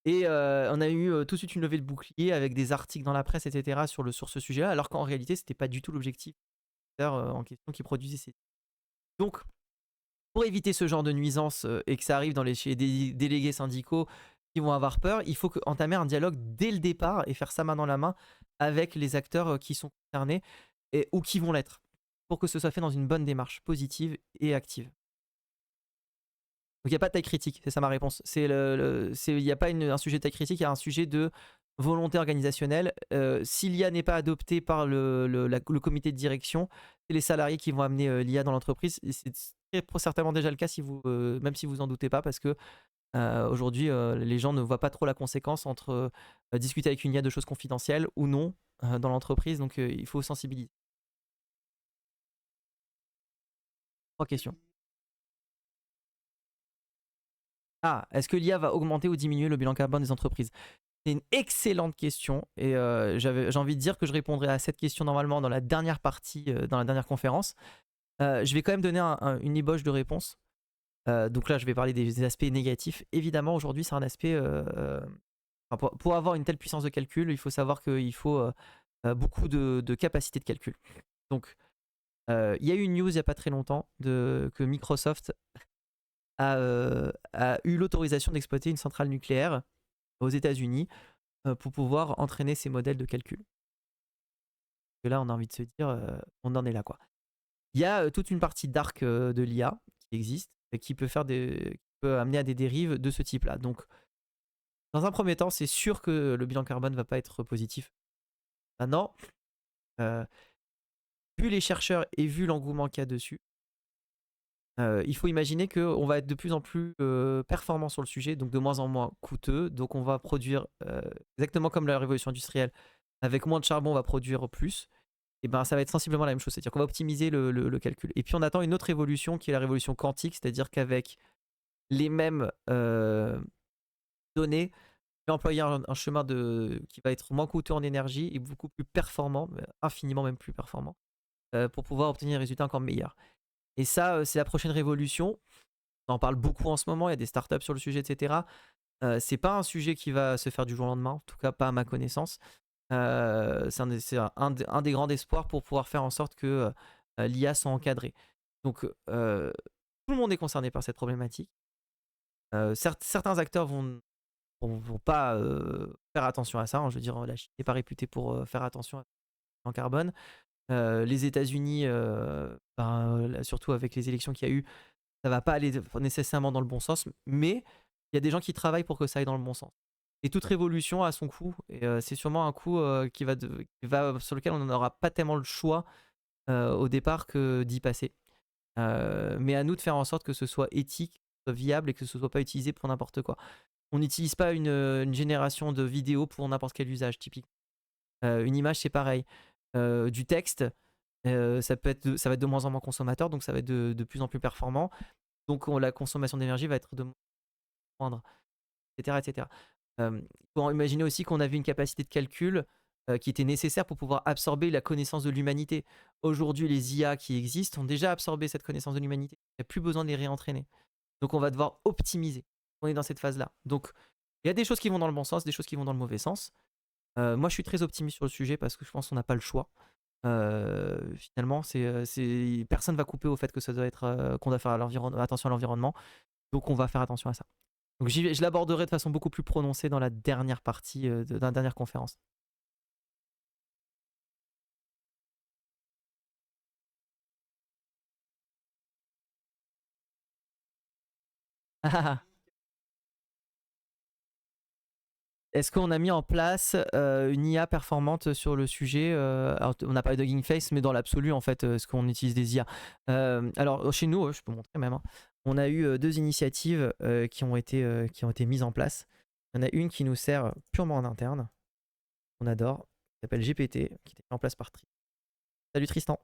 Et on a eu tout de suite une levée de bouclier avec des articles dans la presse, etc. sur ce sujet-là, alors qu'en réalité, c'était pas du tout l'objectif en question qui produisait ces... Donc, pour éviter ce genre de nuisance et que ça arrive chez des délégués syndicaux qui vont avoir peur, il faut entamer un dialogue dès le départ et faire ça main dans la main avec les acteurs qui sont concernés ou qui vont l'être, pour que ce soit fait dans une bonne démarche positive et active. Donc il n'y a pas de taille critique, c'est ça ma réponse. Il n'y a pas un sujet de taille critique, il y a un sujet de volonté organisationnelle. Si l'IA n'est pas adoptée par le comité de direction, c'est les salariés qui vont amener l'IA dans l'entreprise. Et c'est certainement déjà le cas, même si vous en doutez pas, parce que Aujourd'hui, les gens ne voient pas trop la conséquence entre discuter avec une IA de choses confidentielles ou non dans l'entreprise, donc il faut sensibiliser. 3 questions. Ah, est-ce que l'IA va augmenter ou diminuer le bilan carbone des entreprises? C'est une excellente question et j'ai envie de dire que je répondrai à cette question normalement dans la dernière partie, dans la dernière conférence. Je vais quand même donner une ébauche de réponse. Donc là, je vais parler des aspects négatifs. Évidemment, aujourd'hui, c'est un aspect... pour avoir une telle puissance de calcul, il faut savoir qu'il faut beaucoup de capacité de calcul. Donc, il y a eu une news il n'y a pas très longtemps que Microsoft a eu l'autorisation d'exploiter une centrale nucléaire aux États-Unis pour pouvoir entraîner ces modèles de calcul. Et là, on a envie de se dire, on en est là, quoi. Il y a toute une partie dark de l'IA qui existe et qui peut amener à des dérives de ce type-là. Donc, dans un premier temps, c'est sûr que le bilan carbone ne va pas être positif. Maintenant, vu les chercheurs et vu l'engouement qu'il y a dessus, il faut imaginer qu'on va être de plus en plus performant sur le sujet, donc de moins en moins coûteux. Donc on va produire exactement comme la révolution industrielle, avec moins de charbon, on va produire plus. Et ben ça va être sensiblement la même chose, c'est-à-dire qu'on va optimiser le calcul. Et puis on attend une autre révolution qui est la révolution quantique, c'est-à-dire qu'avec les mêmes données, on va employer un chemin qui va être moins coûteux en énergie et beaucoup plus performant, infiniment même plus performant, pour pouvoir obtenir des résultats encore meilleurs. Et ça, c'est la prochaine révolution. On en parle beaucoup en ce moment, il y a des startups sur le sujet, etc. C'est pas un sujet qui va se faire du jour au lendemain, en tout cas pas à ma connaissance. C'est un des grands espoirs pour pouvoir faire en sorte que l'IA soit encadrée. Donc tout le monde est concerné par cette problématique. Certains acteurs vont pas faire attention à ça, hein. Je veux dire, la Chine n'est pas réputée pour faire attention en carbone. Les États-Unis, surtout avec les élections qu'il y a eu, ça va pas aller nécessairement dans le bon sens, mais il y a des gens qui travaillent pour que ça aille dans le bon sens. Et toute révolution a son coût, et c'est sûrement un coût sur lequel on n'aura pas tellement le choix au départ que d'y passer. Mais à nous de faire en sorte que ce soit éthique, viable et que ce soit pas utilisé pour n'importe quoi. On n'utilise pas une génération de vidéos pour n'importe quel usage typique. Une image, c'est pareil. Du texte, ça va être de moins en moins consommateur, donc ça va être de plus en plus performant. Donc la consommation d'énergie va être de moindre, etc. etc. Il faut imaginer aussi qu'on avait une capacité de calcul qui était nécessaire pour pouvoir absorber la connaissance de l'humanité. Aujourd'hui, les IA qui existent ont déjà absorbé cette connaissance de l'humanité. Il n'y a plus besoin de les réentraîner. Donc on va devoir optimiser. On est dans cette phase-là. Donc il y a des choses qui vont dans le bon sens, des choses qui vont dans le mauvais sens. Moi, je suis très optimiste sur le sujet parce que je pense qu'on n'a pas le choix. Finalement, personne ne va couper au fait que ça doit être qu'on doit faire attention à l'environnement. Donc on va faire attention à ça. Donc je l'aborderai de façon beaucoup plus prononcée dans la dernière partie de la dernière conférence. Est-ce qu'on a mis en place une IA performante sur le sujet alors, on n'a pas de Hugging Face, mais dans l'absolu, en fait, est-ce qu'on utilise des IA alors, chez nous, je peux montrer même, hein, on a eu 2 initiatives qui ont été mises en place. Il y en a une qui nous sert purement en interne, on adore, qui s'appelle GPT, qui était mise en place par Tristan. Salut Tristan.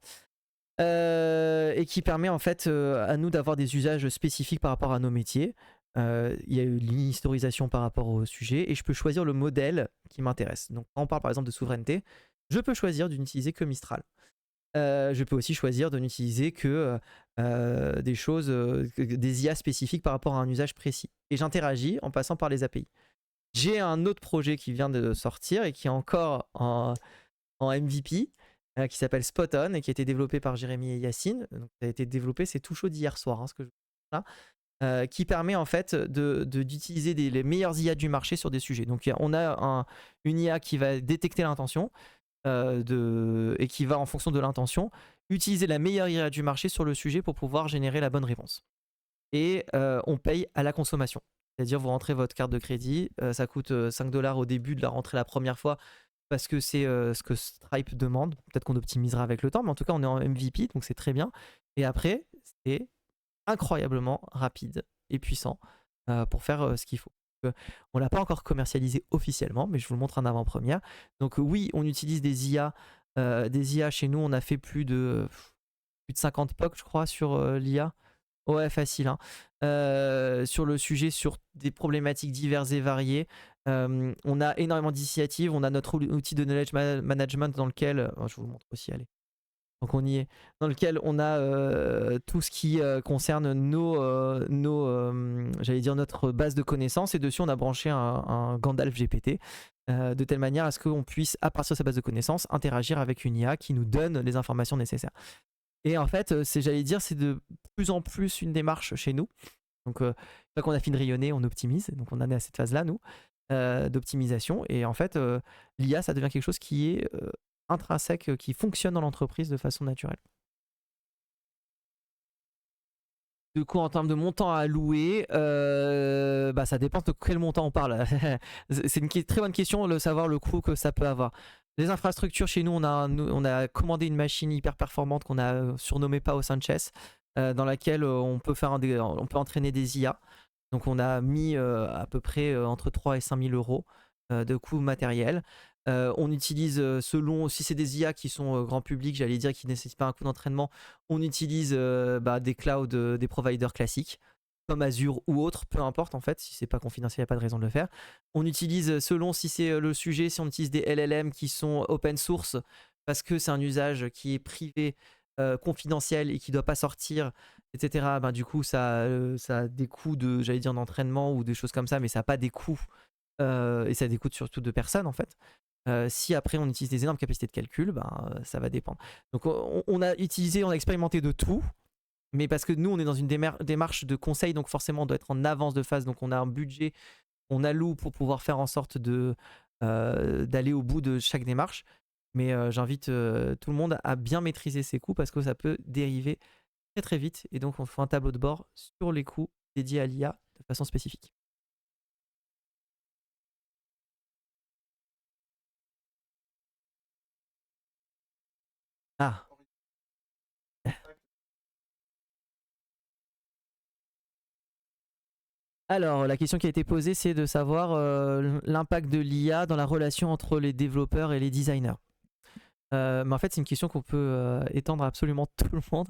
Et qui permet en fait à nous d'avoir des usages spécifiques par rapport à nos métiers. Il y a eu l'historisation par rapport au sujet et je peux choisir le modèle qui m'intéresse. Donc quand on parle par exemple de souveraineté, je peux choisir de n'utiliser que Mistral. Je peux aussi choisir de n'utiliser que des choses, des IA spécifiques par rapport à un usage précis. Et j'interagis en passant par les API. J'ai un autre projet qui vient de sortir et qui est encore en MVP, qui s'appelle Spot On et qui a été développé par Jérémy et Yacine. Donc, ça a été développé, c'est tout chaud d'hier soir, hein, ce que je là, qui permet en fait d'utiliser les meilleures IA du marché sur des sujets. Donc on a une IA qui va détecter l'intention et qui va en fonction de l'intention utiliser la meilleure IA du marché sur le sujet pour pouvoir générer la bonne réponse. Et on paye à la consommation. C'est-à-dire vous rentrez votre carte de crédit, ça coûte 5$ au début de la rentrée la première fois parce que c'est ce que Stripe demande. Peut-être qu'on optimisera avec le temps, mais en tout cas on est en MVP, donc c'est très bien. Et après, c'est incroyablement rapide et puissant pour faire ce qu'il faut. On l'a pas encore commercialisé officiellement, mais je vous le montre en avant-première. Donc oui, on utilise des IA. Des IA chez nous, on a fait plus de 50 POC, je crois, sur l'IA. Ouais, facile. Hein. Sur le sujet, sur des problématiques diverses et variées. On a énormément d'initiatives. On a notre outil de knowledge management dans lequel... je vous le montre aussi, allez. Donc on y est. Dans lequel on a tout ce qui concerne j'allais dire notre base de connaissances. Et dessus, on a branché un Gandalf GPT. De telle manière à ce qu'on puisse, à partir de sa base de connaissances, interagir avec une IA qui nous donne les informations nécessaires. Et en fait, j'allais dire, c'est de plus en plus une démarche chez nous. Donc, une fois qu'on a fini de rayonner, on optimise. Donc, on en est à cette phase-là, nous, d'optimisation. Et en fait, l'IA, ça devient quelque chose qui est intrinsèque, qui fonctionne dans l'entreprise de façon naturelle. Du coup, en termes de montant à allouer, ça dépend de quel montant on parle. C'est une très bonne question de savoir le coût que ça peut avoir. Les infrastructures, chez nous, on a commandé une machine hyper performante qu'on a surnommée Pao Sanchez, dans laquelle on peut entraîner des IA. Donc on a mis à peu près entre 3 et 5 000 euros de coût matériel. On utilise, selon si c'est des IA qui sont grand public, j'allais dire, qui ne nécessitent pas un coût d'entraînement, on utilise des clouds, des providers classiques, comme Azure ou autre, peu importe en fait, si c'est pas confidentiel, il n'y a pas de raison de le faire. On utilise, selon si c'est le sujet, si on utilise des LLM qui sont open source, parce que c'est un usage qui est privé, confidentiel et qui ne doit pas sortir, etc. Du coup, ça a des coûts j'allais dire, d'entraînement ou des choses comme ça, mais ça n'a pas des coûts, et ça a des coûts surtout de personnes en fait. Si après on utilise des énormes capacités de calcul, ça va dépendre. Donc on a expérimenté de tout, mais parce que nous on est dans une démarche de conseil, donc forcément on doit être en avance de phase, donc on a un budget, on alloue pour pouvoir faire en sorte d'aller au bout de chaque démarche. Mais j'invite tout le monde à bien maîtriser ses coûts parce que ça peut dériver très très vite, et donc on fait un tableau de bord sur les coûts dédiés à l'IA de façon spécifique. Ah. Alors, la question qui a été posée, c'est de savoir l'impact de l'IA dans la relation entre les développeurs et les designers. Mais en fait, c'est une question qu'on peut étendre à absolument tout le monde.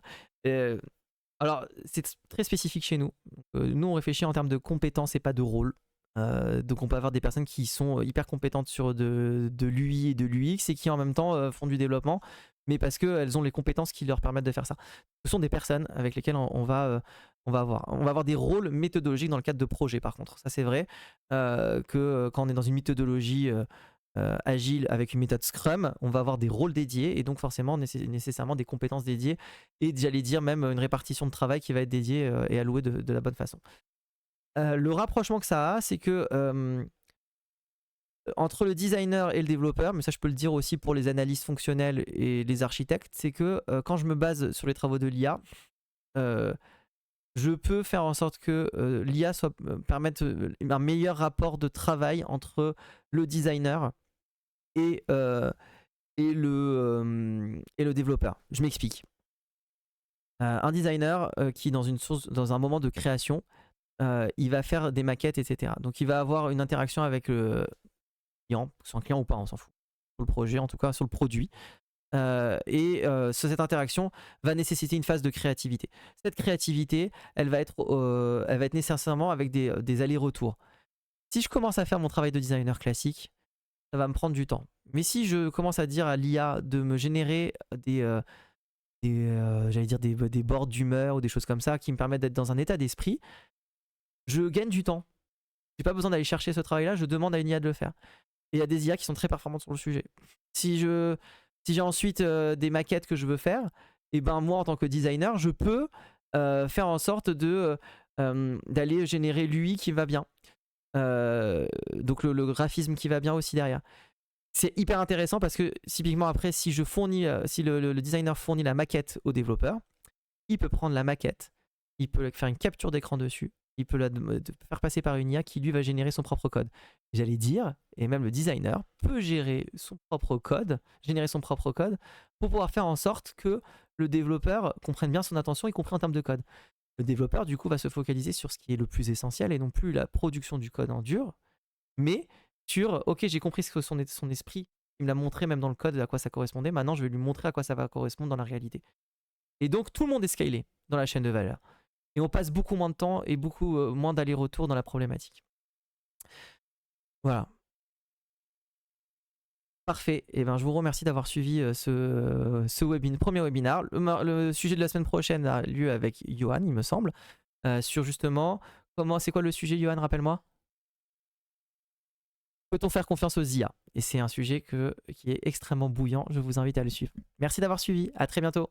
Alors, c'est très spécifique chez nous. Nous, on réfléchit en termes de compétences et pas de rôle. Donc, on peut avoir des personnes qui sont hyper compétentes sur de l'UI et de l'UX et qui en même temps font du développement, mais parce qu'elles ont les compétences qui leur permettent de faire ça. Ce sont des personnes avec lesquelles on va avoir des rôles méthodologiques dans le cadre de projets, par contre. Ça, c'est vrai que quand on est dans une méthodologie agile avec une méthode Scrum, on va avoir des rôles dédiés et donc forcément nécessairement des compétences dédiées et j'allais dire même une répartition de travail qui va être dédiée et allouée de la bonne façon. Le rapprochement que ça a, c'est que entre le designer et le développeur, mais ça je peux le dire aussi pour les analystes fonctionnels et les architectes, c'est que quand je me base sur les travaux de l'IA, je peux faire en sorte que l'IA permette un meilleur rapport de travail entre le designer et le développeur. Je m'explique. Un designer qui dans un moment de création, il va faire des maquettes, etc. Donc il va avoir une interaction avec le client, que ce soit un client ou pas, on s'en fout. Sur le projet, en tout cas sur le produit. Cette interaction va nécessiter une phase de créativité. Cette créativité, elle va être nécessairement avec des allers-retours. Si je commence à faire mon travail de designer classique, ça va me prendre du temps. Mais si je commence à dire à l'IA de me générer j'allais dire des boards d'humeur ou des choses comme ça qui me permettent d'être dans un état d'esprit, je gagne du temps. J'ai pas besoin d'aller chercher ce travail-là, je demande à une IA de le faire. Et il y a des IA qui sont très performantes sur le sujet. Si j'ai ensuite des maquettes que je veux faire, et ben moi en tant que designer, je peux faire en sorte d'aller générer l'UI qui va bien. Donc le graphisme qui va bien aussi derrière. C'est hyper intéressant parce que typiquement après, si le designer fournit la maquette au développeur, il peut prendre la maquette, il peut faire une capture d'écran dessus, il peut la faire passer par une IA qui lui va générer son propre code. J'allais dire, et même le designer peut générer son propre code pour pouvoir faire en sorte que le développeur comprenne bien son intention, y compris en termes de code. Le développeur, du coup, va se focaliser sur ce qui est le plus essentiel et non plus la production du code en dur, mais sur, ok, j'ai compris ce que son esprit, il me l'a montré même dans le code à quoi ça correspondait, maintenant je vais lui montrer à quoi ça va correspondre dans la réalité. Et donc tout le monde est scalé dans la chaîne de valeur. Et on passe beaucoup moins de temps et beaucoup moins d'aller-retour dans la problématique. Voilà. Parfait. Et ben, je vous remercie d'avoir suivi ce premier webinaire. Le sujet de la semaine prochaine a lieu avec Johan, il me semble, sur justement c'est quoi le sujet, Johan, rappelle-moi. Peut-on faire confiance aux IA? Et c'est un sujet qui est extrêmement bouillant. Je vous invite à le suivre. Merci d'avoir suivi. À très bientôt.